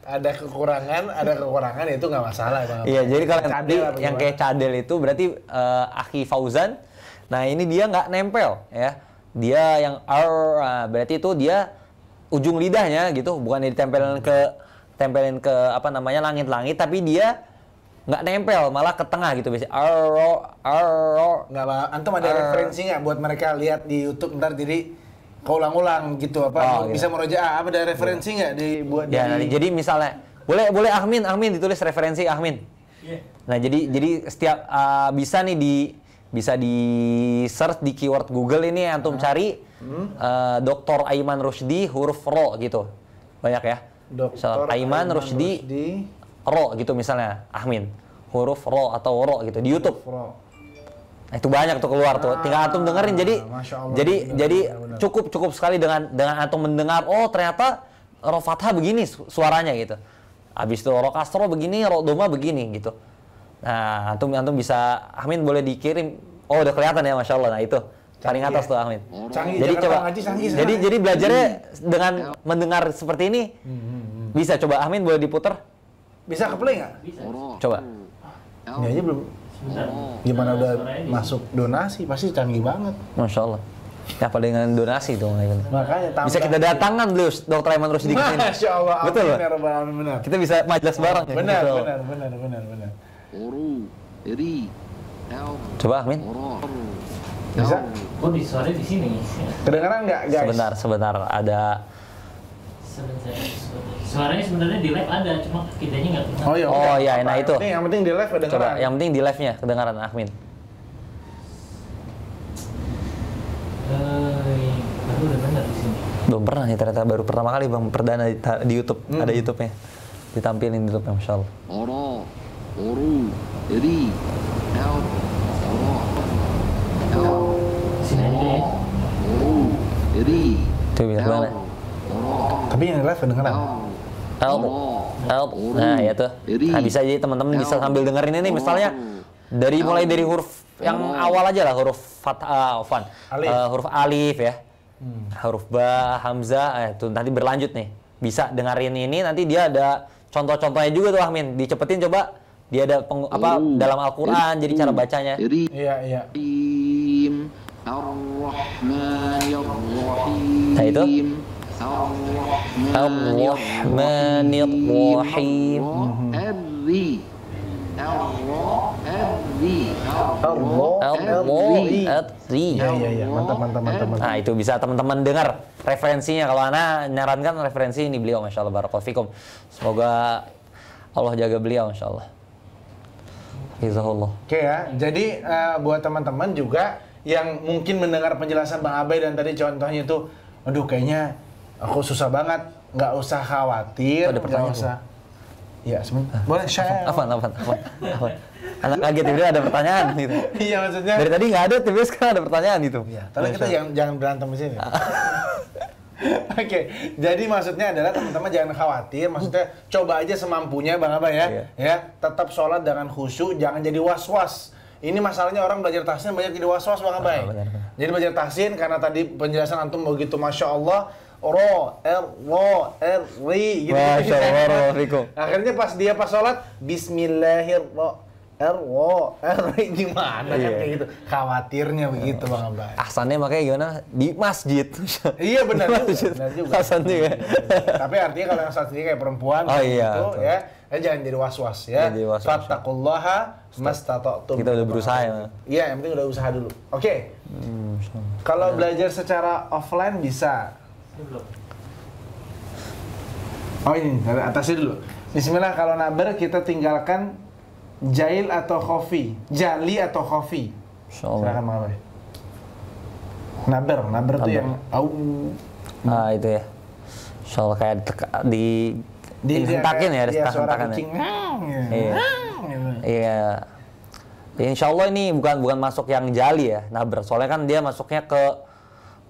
ada kekurangan itu nggak masalah Bang Abay. Iya, jadi kalau yang kayak cadel itu berarti Akhi Fauzan. Nah ini dia nggak nempel ya. Dia yang R, berarti itu dia ujung lidahnya gitu, bukan ditempelin ke apa namanya langit-langit, tapi dia nggak nempel, malah ke tengah gitu biasanya. Nggak, antum ada referensi nggak buat mereka lihat di YouTube ntar, jadi kau ulang-ulang gitu apa? Bisa merojaah, apa ada referensi nggak dibuat? Ya, jadi misalnya boleh Ahmin ditulis referensi Ahmin. Nah jadi setiap bisa di search di keyword Google ini antum cari Dr. Aiman Rusdi huruf ro gitu. Banyak ya. Dr. Aiman Rusdi ro gitu misalnya Ahmin. Huruf ro atau ro gitu di YouTube. Nah, itu banyak tuh keluar tuh. Tinggal antum dengerin. Jadi cukup sekali dengan antum mendengar, oh ternyata ro fathah begini suaranya gitu. Habis itu ro kasro begini, ro doma begini gitu. Nah, antum bisa, Ahmin boleh dikirim. Oh, udah kelihatan ya, Masya Allah. Nah, itu paling atas tuh, Ahmin. Jadi coba, jadi belajarnya dengan mendengar seperti ini, bisa coba, Ahmin boleh diputar? Bisa ke play nggak? Bisa. Coba. Ini aja belum. Gimana udah masuk donasi, pasti canggih banget. Masya Allah. Ya, apa dengan donasi tuh? Makanya bisa kita datangkan dulu, Dr. Aiman Rusdi ke sini. Masya Allah. Betul, benar. Kita bisa majelis bareng. Benar. Coba Ahmin. Bisa? Oh, di suara di sini. Kedengaran nggak, guys? Sebentar. Ada. Suaranya sebenarnya di live ada, cuma kitanya nggak kedengaran. Oh iya, nah itu. Yang penting di live kedengaran. Coba, yang penting di live-nya kedengaran Ahmin. Baru udah benar di sini. Belum pernah nih ternyata, baru pertama kali Bang perdana di YouTube. Ada YouTube-nya. Ditampilin di YouTube, Masya Allah. Sini aja ya. Tuh bisa mana? Tapi yang live kedengeran. Help. Nah, ya tuh. Nah, bisa jadi teman-teman bisa sambil dengerin ini misalnya mulai dari huruf yang awal aja lah, huruf fathah, huruf alif ya. Huruf ba, hamzah, itu nanti berlanjut nih. Bisa dengerin ini, nanti dia ada contoh-contohnya juga tuh Ahmin. Dicepetin coba. Dia ada dalam Al-Qur'an, jadi cara bacanya. Iya. Nah, itu. Ar-Rahmanir-Rahim. Iya. Mantap. Nah, itu bisa teman-teman dengar referensinya. Kalau Ana nyarankan referensi ini beliau, Masya Allah, barakallahu fikum. Semoga Allah jaga beliau, Masya Allah. Hifzahullah. Oke ya, jadi buat teman-teman juga yang mungkin mendengar penjelasan Bang Abai dan tadi contohnya itu, aduh kayaknya aku susah banget, nggak usah khawatir, nggak usah. Ya, sebentar. Boleh share. Apa? Anak kaget tiba-tiba ada pertanyaan gitu. Iya, maksudnya. Dari tadi nggak ada, tiba-tiba sekarang ada pertanyaan gitu. Iya, tapi kita jangan berantem di sini. Oke, jadi maksudnya adalah teman-teman jangan khawatir, maksudnya coba aja semampunya Bang Abai ya. Iya. Ya, tetap sholat dengan khusyuk, jangan jadi was-was. Ini masalahnya orang belajar tahsin banyak jadi was-was Bang Abai. Jadi belajar tahsin karena tadi penjelasan antum begitu Masya Allah, ri gitu. Masya Allah, akhirnya pas sholat Bismillahirrahmanirrahim. Gimana kan kayak gitu. Khawatirnya begitu Bang Abai. Ahsannya makanya gimana? Di masjid. Iya benar juga. Ahsan juga. Tapi artinya kalau yang saat ini kayak perempuan gitu ya, jangan jadi was-was ya. Fattaqullaha mastata'tum. Kita udah berusaha ya. Iya, yang penting udah usaha dulu. Oke. Kalau belajar secara offline bisa. Oh ini, dari atasnya dulu. Bismillah, kalau naber kita tinggalkan jail atau khofi, jali atau khofi. Silakan Bang Abai. Naber tuh yang Ah itu ya. Insyaallah kayak dihentakin ya, suara kucing. Iya. Insyaallah ini bukan masuk yang jali ya, naber. Soalnya kan dia masuknya ke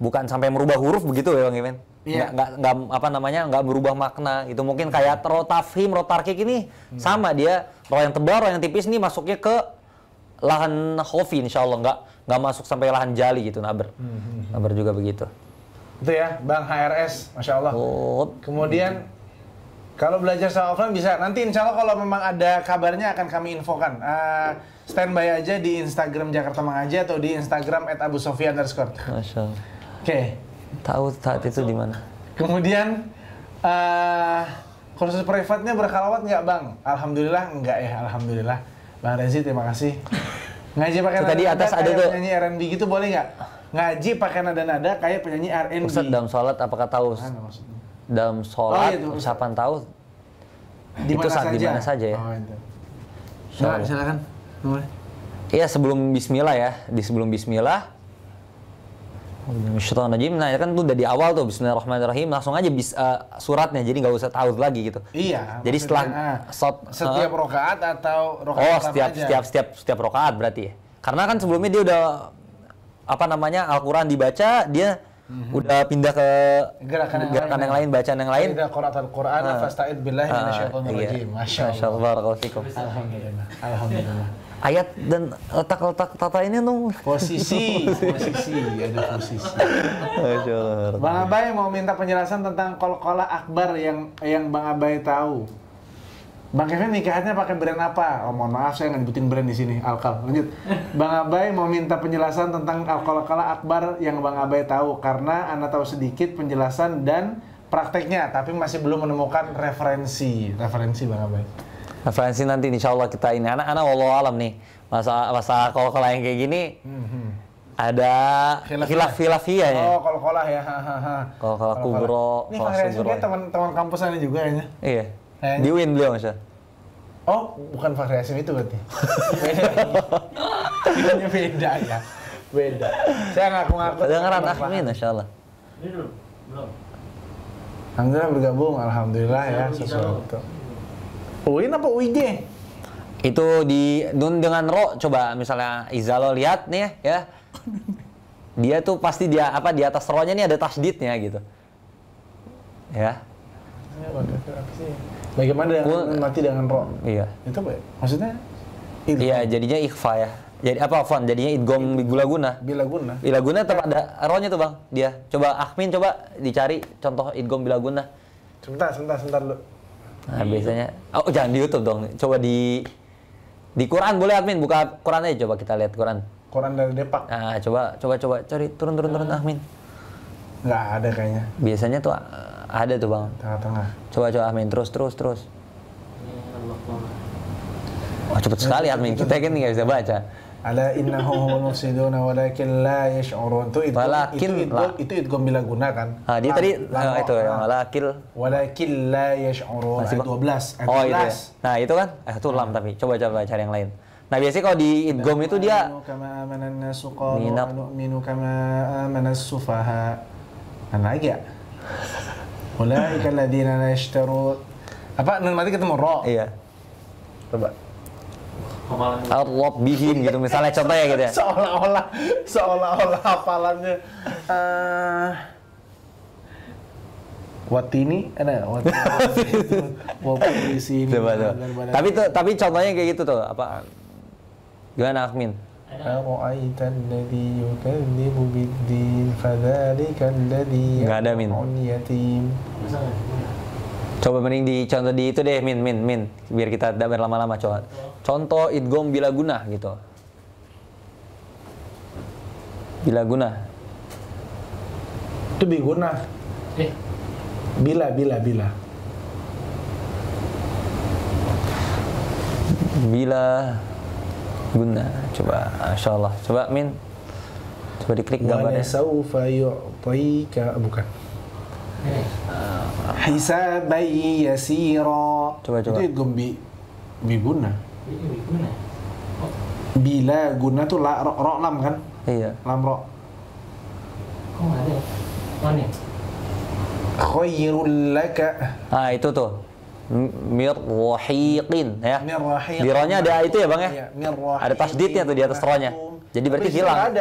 bukan sampai merubah huruf begitu ya Bang Imin. Iya. Nggak berubah makna gitu. Mungkin kayak ro tafhim, ro tarkik ini sama dia. Ro yang tebal, ro yang tipis ini masuknya ke lahan khofi insyaallah, nggak masuk sampai lahan jali gitu naber. Naber juga begitu. Itu ya, Bang HRS, Masya Allah. Kemudian kalau belajar secara offline bisa. Nanti insya Allah kalau memang ada kabarnya akan kami infokan. Standby aja di Instagram Jakarta Mengaji atau di Instagram @abusofyan_. Masya Allah. Oke. Tahu saat itu di mana? Kemudian kursus privatnya berkhalawat nggak Bang? Alhamdulillah enggak ya, Alhamdulillah. Bang Rezi terima kasih. Ngaji pakai tadi atas ada tuh penyanyi R&B gitu boleh nggak? Ngaji pakai nada-nada kayak penyanyi R&B. Ustaz dalam sholat apakah tahu? Dalam sholat ucapan tahu? Di mana saja ya? Oh, itu. Nah, silakan. Iya sebelum Bismillah ya, sebelum Bismillah. Nah kan tuh udah di awal tuh Bismillahirrahmanirrahim langsung aja suratnya jadi nggak usah tahu lagi gitu. Iya. Jadi setelah setiap rokaat atau rokaat setiap rokaat berarti ya. Karena kan sebelumnya dia udah Al-Quran dibaca dia udah pindah ke gerakan yang lain, bacaan yang lain. Idza qara'atal Qur'ana fasta'id billahi minasyaitonir rajim. Masya Allah. Barakallahu fikum. Alhamdulillah. Ayat dan letak tata ini tuh posisi ada posisi. Masya Allah. Bang Abai mau minta penjelasan tentang qalqalah akbar yang Bang Abai tahu. Bang Kevin nikahnya pakai brand apa? Oh mohon maaf saya nggak nyebutin brand di sini. Alkal. Lanjut. Bang Abai mau minta penjelasan tentang qalqalah akbar yang Bang Abai tahu karena Anda tahu sedikit penjelasan dan prakteknya tapi masih belum menemukan referensi Bang Abai. Referensi nanti insya Allah kita ini anak-anak wallahu alam nih masa kalau yang kayak gini ada khilafiyah ya. Oh kalau ya. Kalau kubro. Ini Fahriyasi kayak teman kampus Anda juga ya. Iya. Di UIN beliau Mas. Oh bukan Fahriyasi itu berarti. Beda ya. Beda. Saya ngaku-ngaku. Dengaran Ahmin insyaallah. Belum. Alhamdulillah bergabung, alhamdulillah ya sesuatu. UIN apa UIJ? Itu di nun dengan ro, coba misalnya izalo lihat nih ya. Dia tuh pasti di atas ro-nya nih ada tasdidnya gitu. Ya. Bagaimana dengan mati dengan ro? Iya. Itu apa ya? Maksudnya? Iya, jadinya ikhfa ya. Jadi apa Fon? Jadinya idgham bilaguna. Bilaguna. Bilaguna tetap ada ro-nya tuh Bang. Dia. Coba Ahmin coba dicari contoh idgham bilaguna. Sebentar dulu. Nah, biasanya jangan di YouTube dong. Coba di Quran boleh Admin, buka Quran aja coba kita lihat Quran. Quran dari Depak. Nah, coba cari turun Admin. Nggak ada kayaknya. Biasanya tuh ada tuh Bang. Tengah-tengah. Coba Admin terus. Oh, cepet sekali Admin, kita kan nggak bisa baca. Ala innahum humul mufsiduna walakin la yash'urun. Itu idgham bilaguna kan? Ah, dia tadi itu yang walakin la yash'urun. Ayat 12. Oh, itu ya. Nah, itu kan itu lam tapi coba cari yang lain. Nah, biasanya kalau di idgham itu dia kama amanan nasu qalu nu'minu kama amanas sufaha. Kan lagi ya? Ulaika alladziina la yashtarun. Apa nanti ketemu ro? Iya. Coba. Al-Rob bihim gitu misalnya contohnya gitu ya. Seolah-olah hafalannya Watini ada Watini sini. Tapi contohnya kayak gitu tuh apa? Gimana Ahmin? Ara'aitan ladzi yukadzibu bid-din fadzalika alladzi enggak ada Min. Yatim. Coba mending dicontoh di itu deh Min biar kita tidak berlama-lama coba. Contoh idgham bilaguna gitu. Bilaguna. Itu biguna. Bila. Bila guna. Coba insyaallah. Coba Min. Coba diklik gambarnya. Wa saufa yu'tika bukan. Hisaban yasira. Coba. Itu idgham biguna. Bila guna tuh ro lam kan? Iya. Lam ro. Kok nggak ada? Mana? Khairul laka. Ah, itu tuh. Mirwahiqin ya. Mirwahiqin. Di ro-nya ada itu ya Bang ya? Iya, ada tasdidnya tuh di atas ro-nya. Jadi berarti hilang.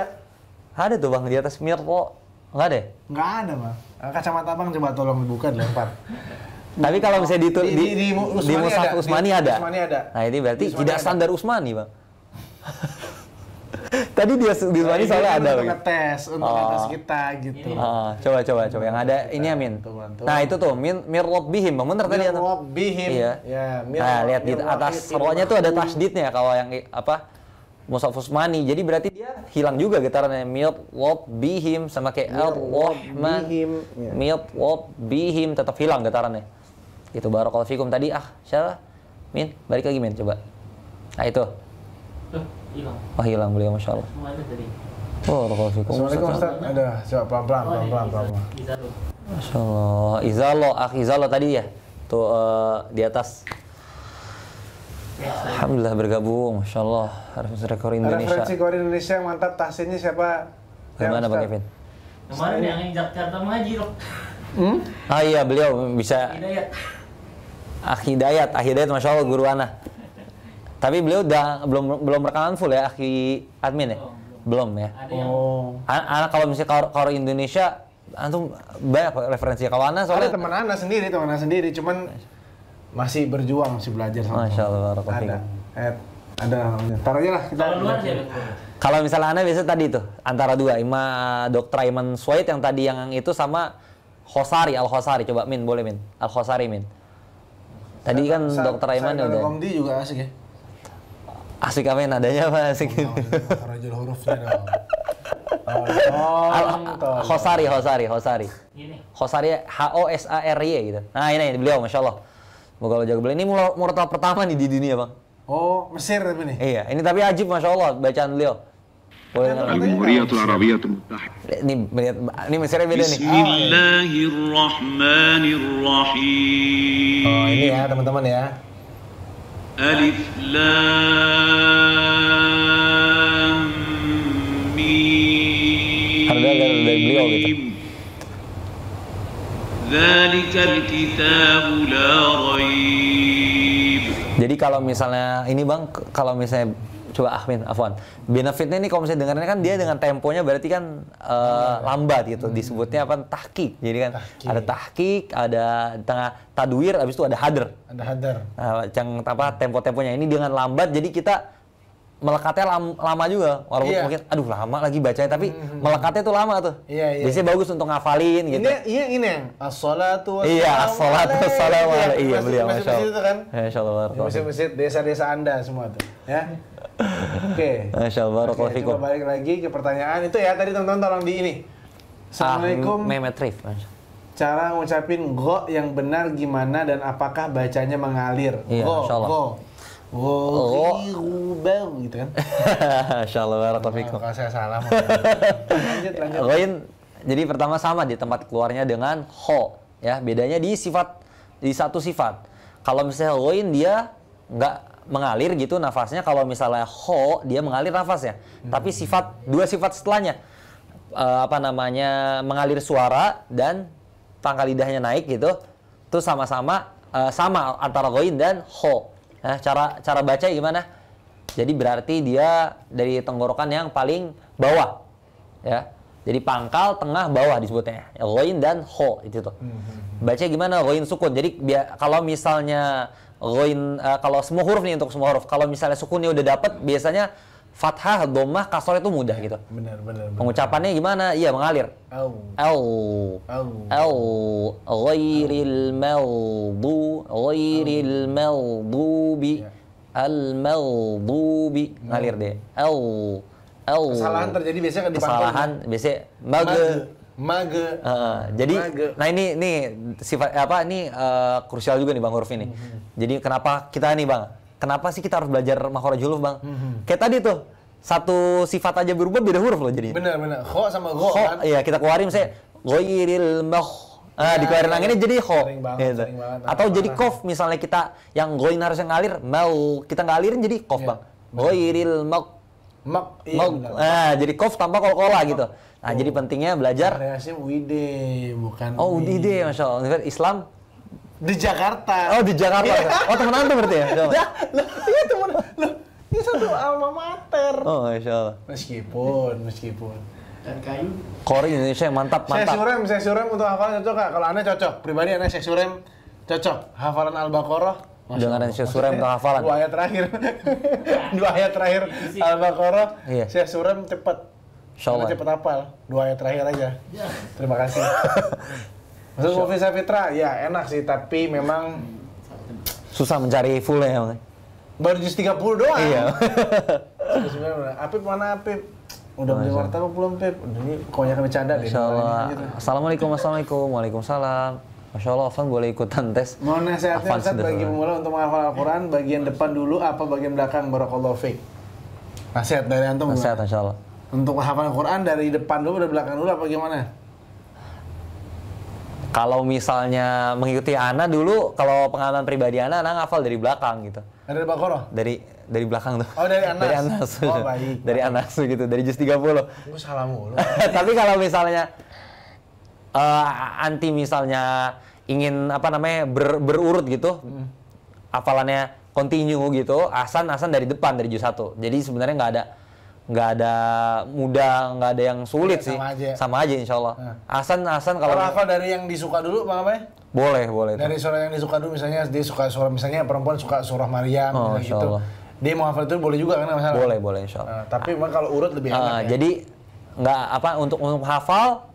Ada tuh Bang di atas mirwo. Enggak ada? Enggak ada, Bang. Kacamata Bang coba tolong dibuka dilempar. Tapi kalau misalnya di Mushaf Usmani ada. Nah, ini berarti tidak standar Usmani, Bang. Tadi di Usmani soalnya ada. Untuk ngetes kita gitu. Coba yang ada ini Amin. Nah, itu tuh mirrob bihim, Bang. Bener tadi. Mirrob bihim. Iya. Nah, lihat di atas ro-nya tuh ada tasdidnya kalau yang Mushaf Usmani. Jadi berarti dia hilang juga getarannya mirrob bihim sama kayak al-rahman. Mirrob bihim tetap hilang getarannya. Itu barakallahu fikum tadi siapa? Min, balik lagi Min coba. Nah, itu. Hilang. Oh, hilang beliau masyaallah. Semua ada tadi. Oh, barakallahu fikum. Assalamualaikum Ustaz. Ada, coba pelan-pelan. Masyaallah. Izalo tadi ya. Tuh di atas. Alhamdulillah bergabung, masyaallah. Referensi Kor Indonesia. Referensi Kor Indonesia mantap, tahsinnya siapa? Bagaimana Bang Kevin? Kemarin yang Jakarta mengaji loh. Iya, beliau bisa. Hidayat. Hidayat masyaallah guru ana. Tapi beliau udah belum rekaman full ya, Akhi admin ya? Belum ya? Anak kalau misalnya Kor Indonesia, antum banyak referensi kawana soalnya. Ada teman anak sendiri, cuman masih berjuang, masih belajar sama. Masya Allah, barakallahu. Ada namanya. Taruh aja lah kita. Kalau misalnya Anda biasa tadi itu antara dua, Dr. Aiman Suwaid yang tadi yang itu sama Al-Khosari. Coba Min, boleh Min. Al-Khosari Min. Tadi kan Dr. Aiman ya udah. Komdi juga asik ya. Asik apa nadanya apa asik? Rajul hurufnya dong. Khosari. Ini. Khosari HOSARY gitu. Nah, ini beliau masyaallah. Moga jaga beliau ini murotal pertama nih di dunia, Bang. Oh, Mesir tapi nih. Iya, ini tapi ajib masyaallah bacaan beliau. Boleh Al-Jumhuriyatul Arabiyatul Muttahida. Ini Mesirnya beda nih. Bismillahirrahmanirrahim. Oh, ini ya teman-teman ya. Alif Lam Mim. Harga dari beliau gitu. Zalikal kitabu la raib. Jadi kalau misalnya ini Bang, kalau misalnya coba Afwan. Benefitnya ini kalau misalnya dengarnya kan dia dengan temponya berarti kan lambat gitu. Disebutnya apa? Tahqiq. Jadi kan ada tahqiq, ada tengah tadwir, habis itu ada hadr. Ada hadr. Yang apa tempo-temponya ini dengan lambat jadi kita melekatnya lama juga. Walaupun mungkin aduh lama lagi bacanya tapi melekatnya tuh lama tuh. Biasanya bagus untuk ngafalin gitu. Ini yang as-salatu as-salatu wassalamu alaihi. Iya, beliau masyaallah. Itu kan? Masyaallah. Masjid-masjid desa-desa Anda semua tuh, ya. Oke. Masyaallah, barakallahu fikum. Coba balik lagi ke pertanyaan itu ya tadi teman-teman tolong di ini. Assalamualaikum. Mehmet Rif. Cara ngucapin go yang benar gimana dan apakah bacanya mengalir? Iya, go. Bau gitu kan. Masyaallah, barakallahu fikum. Kalau saya salah lanjut. Ghain jadi pertama sama di tempat keluarnya dengan ho ya. Bedanya di satu sifat. Kalau misalnya ghain dia nggak mengalir gitu nafasnya, kalau misalnya ho dia mengalir nafasnya. Tapi dua sifat setelahnya mengalir suara dan pangkal lidahnya naik gitu. Itu sama-sama sama antara ghain dan ho. Nah, cara baca gimana? Jadi berarti dia dari tenggorokan yang paling bawah, ya. Jadi pangkal, tengah, bawah disebutnya. Ghain dan ho itu tuh. Baca gimana? Ghain sukun. Jadi kalau misalnya ghain kalau semua huruf nih untuk semua huruf. Kalau misalnya sukunnya udah dapet, biasanya fathah, dhammah, kasrah itu mudah gitu. Benar. Pengucapannya gimana? Iya mengalir. Ghairil maghdubi al-maghdubi ngalir deh. Kesalahan terjadi biasanya kan di kesalahan biasanya mage. Jadi nah ini sifat apa ini krusial juga nih Bang huruf ini. Jadi kenapa kita nih Bang? Kenapa sih kita harus belajar makhrajul huruf Bang? Kayak tadi tuh satu sifat aja berubah beda huruf loh jadi. Benar. Kho sama go kan. Iya, kita keluarin misalnya ghairil dikeluarin anginnya jadi kho. Gitu. Atau jadi kof misalnya kita yang ghain harusnya ngalir, mau kita ngalirin jadi kof Bang. Ghairil jadi kof tanpa kol-kola gitu. Nah, jadi pentingnya belajar variasi UID bukan UID, masyaallah. Islam di Jakarta. Oh, di Jakarta. Oh, teman antum berarti ya? Iya, teman. Ini satu alma mater. Oh, masyaallah. Meskipun. Dan kayu. Kori Indonesia mantap. Saya surem untuk hafalan cocok Kak. Kalau Anda cocok, pribadi Anda saya surem cocok. Hafalan Al-Baqarah. Dengan saya surem untuk hafalan. 2 ayat terakhir Al-Baqarah. Saya surem cepat. Insyaallah. Cepat hafal. 2 ayat terakhir aja. Terima kasih. Maksud Mufisa Fitra, ya enak sih, tapi memang susah mencari fullnya. Baru juz 30 doang. Iya. Apip mana Apip? Udah beli martabak belum Pip? Ini pokoknya kan bercanda deh. Assalamualaikum. Waalaikumsalam. Masya Allah, Afan boleh ikutan tes. Mohon nasihatnya Ustaz bagi pemula untuk menghafal Al-Quran, bagian depan dulu apa bagian belakang? Barakallahu fiik. Nasihat dari antum. Nasihat Insya Allah. Untuk menghafal Al-Quran dari depan dulu, dari belakang dulu apa gimana? Kalau misalnya mengikuti Ana dulu, kalau pengalaman pribadi Ana ngafal dari belakang gitu. Dari Baqarah? Dari belakang tuh. Oh, dari Anas? Dari Anas. Oh, baik. Dari Anas gitu, dari juz 30. Gue salah mulu. Tapi kalau misalnya anti misalnya ingin berurut gitu, hafalannya continue gitu, asan dari depan dari juz 1. Jadi sebenarnya nggak ada mudah, nggak ada yang sulit sih. Sama aja insya Allah. Asan kalau hafal dari yang disuka dulu Bang apa ya? Boleh. Dari surah yang disuka dulu, misalnya dia suka surah, misalnya perempuan suka surah Maryam gitu. Dia mau hafal itu boleh juga kan masalah? Boleh insya Allah. Tapi memang kalau urut lebih enak ya. Jadi untuk hafal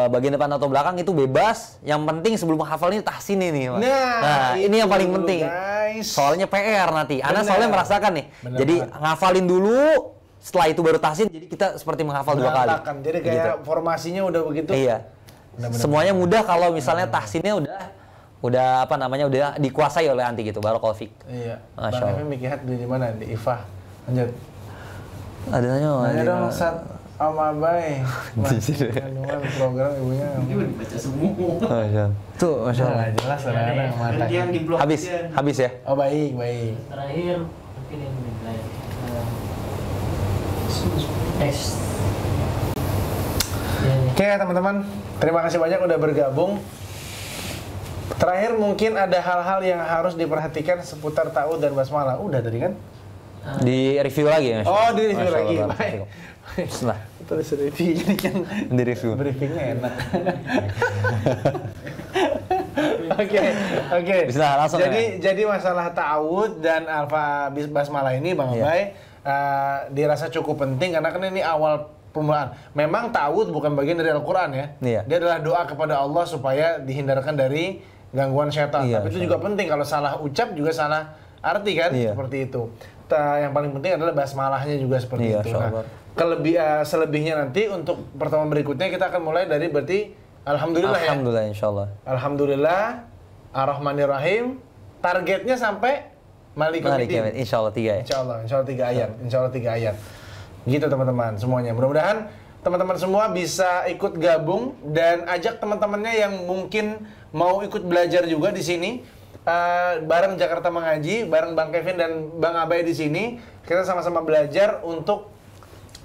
bagian depan atau belakang itu bebas. Yang penting sebelum hafal ini tahsin ini. Nah, ini yang paling penting. Guys. Soalnya PR nanti. Ana soalnya merasakan nih. Jadi ngafalin dulu, setelah itu baru tahsin. Jadi kita seperti menghafal 2 kali. Jadi kayak formasinya udah begitu. Iya. Semuanya mudah kalau misalnya tahsinnya udah udah dikuasai oleh anti gitu. Barakallahu fiik. Iya. Bang Evi Mikihat di mana? Di IFA. Lanjut. Ada nanya dong Ustaz Ama Bay. Kandungan program ibunya. Ini dibaca semua. Tuh, Masya Allah. Jelas anak-anak mata. Habis ya? Oh, baik. Terakhir mungkin ini teks. Oke teman-teman, terima kasih banyak udah bergabung. Terakhir mungkin ada hal-hal yang harus diperhatikan seputar ta'awudz dan basmalah. Udah tadi kan? Di review lagi ya? Oh, di review Masya lagi. Allah, Baik. Bismillah. Terus review jadi kan Di review. briefingnya enak. Oke. Bismillah, langsung Jadi masalah ta'awudz dan basmalah ini Bang Abay dirasa cukup penting karena kan ini awal permulaan. Memang ta'awudz bukan bagian dari Al-Qur'an ya. Iya. Dia adalah doa kepada Allah supaya dihindarkan dari gangguan setan. Iya, Tapi itu juga penting kalau salah ucap juga salah arti kan, seperti itu. Yang paling penting adalah basmalahnya juga seperti itu. Nah, selebihnya nanti untuk pertemuan berikutnya kita akan mulai dari berarti Alhamdulillah ya. Alhamdulillah insyaallah. Alhamdulillah, Ar-Rahmanir-Rahim. Targetnya sampai Malikul Yaumiddin. Insyaallah 3 ya. Insyaallah 3 ayat. Insyaallah 3 ayat. Gitu teman-teman semuanya. Mudah-mudahan teman-teman semua bisa ikut gabung dan ajak teman-temannya yang mungkin mau ikut belajar juga di sini. Bareng Jakarta Mengaji, bareng Bang Kevin dan Bang Abay di sini. Kita sama-sama belajar untuk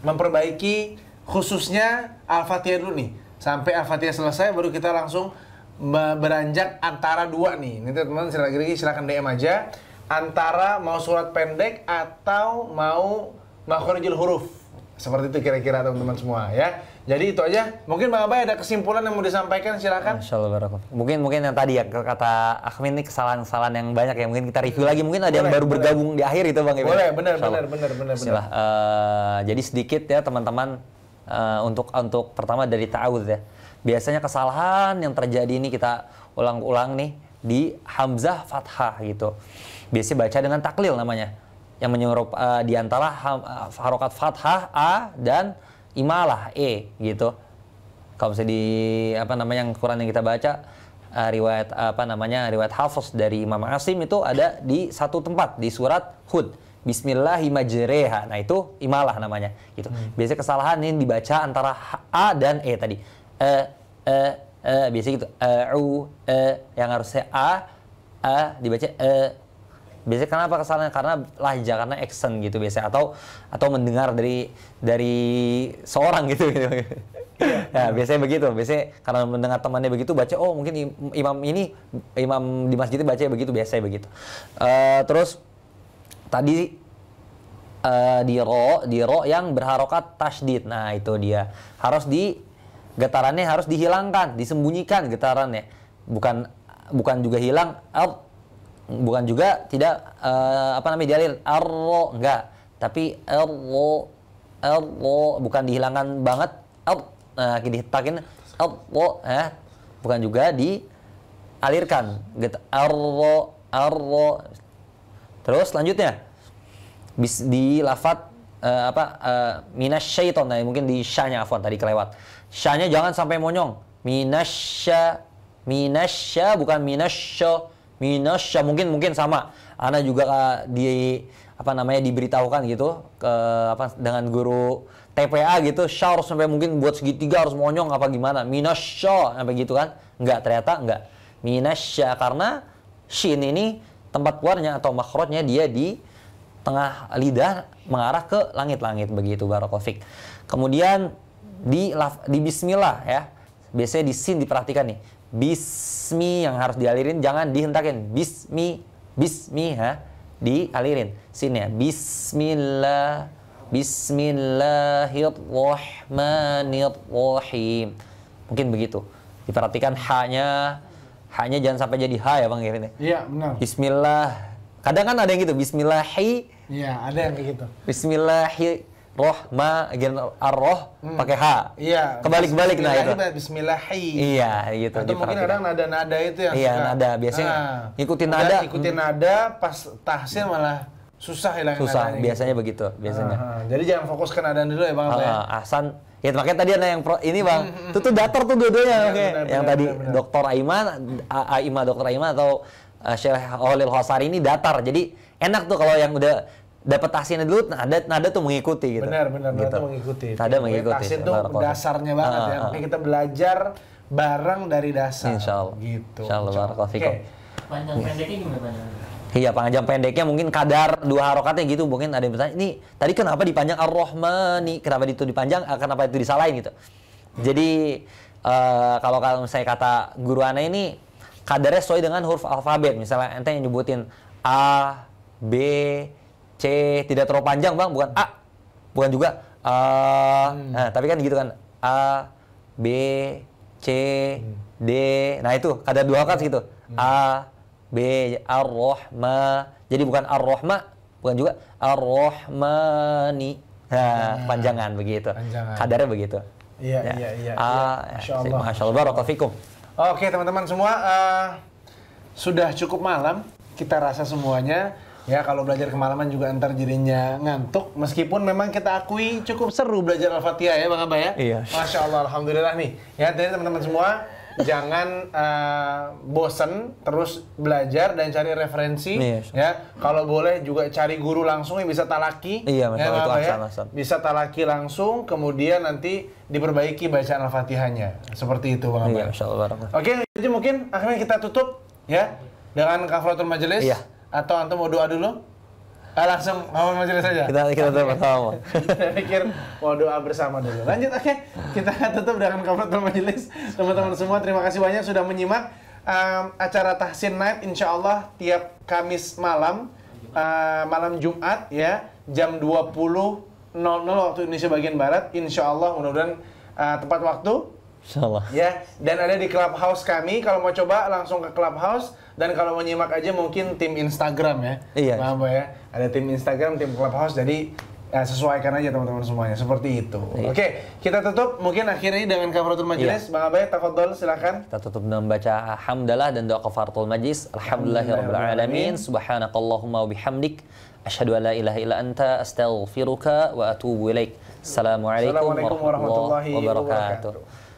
memperbaiki khususnya Al-Fatihah dulu nih. Sampai Al-Fatihah selesai baru kita langsung beranjak antara dua nih. Nanti teman-teman silakan DM aja antara mau surat pendek atau mau makhorijul huruf. Seperti itu kira-kira teman-teman semua ya. Jadi itu aja. Mungkin Bang Abay ada kesimpulan yang mau disampaikan, silakan. Insyaallah barakallah. Mungkin yang tadi ya kata Akhmin ini kesalahan-kesalahan yang banyak ya. Mungkin kita review lagi. Mungkin ada yang baru bergabung di akhir itu Bang. Boleh, benar. Bismillah. Jadi sedikit ya teman-teman untuk pertama dari ta'awudz ya. Biasanya kesalahan yang terjadi ini kita ulang-ulang nih di hamzah fathah gitu. Biasanya baca dengan taklil namanya. Yang menyuruh di antara harokat fathah a dan imalah e gitu. Kalau misalnya di yang Quran yang kita baca riwayat riwayat Hafiz dari Imam Asim itu ada di satu tempat di surat Hud. Bismillahirrahmanirrahim. Nah itu imalah namanya gitu. Biasanya kesalahan ini dibaca antara a dan e tadi. Biasanya gitu. Yang harusnya a dibaca biasanya kenapa kesalahannya? Karena lahja, karena action gitu biasanya atau mendengar dari seorang gitu. Ya, biasanya begitu. Biasanya karena mendengar temannya begitu baca, oh mungkin imam di masjidnya baca begitu, biasanya begitu. Terus tadi di ro yang berharokat tasydid. Nah, itu dia. Getarannya harus dihilangkan, disembunyikan getarannya. Bukan juga hilang bukan juga tidak dialil arro enggak, tapi arro bukan dihilangkan banget dihetakin bukan juga dialirkan arro. Terus selanjutnya di lafadz minasyaiton. Nah, mungkin di syanya tadi kelewat. Syanya jangan sampai monyong. Minasya bukan minasya. Mungkin sama. Ana juga diberitahukan gitu dengan guru TPA gitu, sya harus sampai mungkin buat segitiga harus monyong apa gimana. Minasya sampai gitu kan? Enggak, ternyata enggak. Minasya karena shin ini tempat keluarnya atau makhrajnya dia di tengah lidah mengarah ke langit-langit begitu barakallahu fik. Kemudian di bismillah ya. Biasanya di sin diperhatikan nih. Bismi yang harus dialirin, jangan dihentakin. Bismi dialirin. Sinnya Bismillahirrahmanirrahim. Mungkin begitu. Diperhatikan hanya jangan sampai jadi ha ya Bang Kevin. Iya, benar. Bismillah. Kadang kan ada yang gitu, bismillahi. Iya, ada yang kayak gitu. Arroh pakai H. Iya. Kebalik-balik nah itu. Bismillahi. Iya, gitu. Atau mungkin kadang nada-nada itu yang suka. Nada. Biasanya ngikutin nada. Ikutin nada pas tahsin malah susah hilangin nadanya. Susah, biasanya begitu, biasanya. Jadi jangan fokus ke nadaan dulu ya Bang. Ahsan. Ya makanya tadi ada yang ini Bang. Itu tuh datar tuh dua-duanya yang tadi Dr. Aiman Dr. Aiman atau Syekh Holil Khosari ini datar. Jadi enak tuh kalau yang udah dapat tahsinnya dulu, nada tuh mengikuti gitu. Benar, gitu. nada mengikuti. Nada mengikuti. Tahsin tuh dasarnya banget ya. Makanya kita belajar bareng dari dasar. Insyaallah. Gitu. Insyaallah barakallahu fikum. Panjang pendeknya gimana? Iya, panjang pendeknya mungkin kadar 2 harokatnya gitu. Mungkin ada yang bertanya, ini tadi kenapa dipanjang Ar-Rahmani? Kenapa itu dipanjang? Kenapa itu disalahin gitu? Jadi kalau misalnya kata guru ana ini kadarnya sesuai dengan huruf alfabet. Misalnya ente yang nyebutin A, B, C, tidak terlalu panjang bang, bukan A, bukan juga nah, tapi kan gitu kan, A, B, C, D, nah itu kadar 2 harokat gitu, A, B, Ar-Rahma, jadi bukan Ar-Rahma, bukan juga Ar-Rahmani, nah panjangan begitu, kadarnya begitu. Iya. Masya Allah, barakallahu fikum. Oke teman-teman semua, sudah cukup malam, kita rasa semuanya. Ya kalau belajar kemalaman juga ntar jadinya ngantuk. Meskipun memang kita akui cukup seru belajar Al-Fatihah ya Bang Abah ya. Iya. Masya Allah, Alhamdulillah nih. Ya jadi teman-teman semua jangan bosen, terus belajar dan cari referensi. Iya. Ya kalau boleh juga cari guru langsung yang bisa talaki. Iya, Masya Allah, itu ahsan. Bisa talaki langsung, kemudian nanti diperbaiki bacaan Al-Fatihahnya. Seperti itu Bang Abah. Iya, Masya Allah. Oke, jadi mungkin akhirnya kita tutup ya dengan kafaratul majelis. Iya. Atau antum mau doa dulu? Langsung kafaratul majelis saja. Kita tutup bersama. Saya pikir mau doa bersama dulu. Lanjut, oke. Kita tutup dengan kafaratul majelis. Teman-teman semua, terima kasih banyak sudah menyimak acara Tahsin Night. Insya Allah tiap Kamis malam, malam Jumat ya, jam 20.00 waktu Indonesia bagian Barat. Insya Allah mudah-mudahan tepat waktu. Insyaallah. Ya, dan ada di Clubhouse kami. Kalau mau coba langsung ke Clubhouse, dan kalau mau nyimak aja mungkin tim Instagram ya. Iya. Paham ya? Ada tim Instagram, tim Clubhouse. Jadi sesuaikan aja teman-teman semuanya. Seperti itu. Iya. Oke, kita tutup mungkin akhirnya dengan kafaratul majelis. Iya. Bang Abai, tafadhol silakan. Kita tutup dengan baca hamdalah dan doa kafaratul majlis. Alhamdulillahirabbil alamin. Subhanakallahumma wa bihamdik asyhadu an la ilaha illa anta astaghfiruka wa atubu ilaik. Assalamualaikum warahmatullahi wabarakatuh.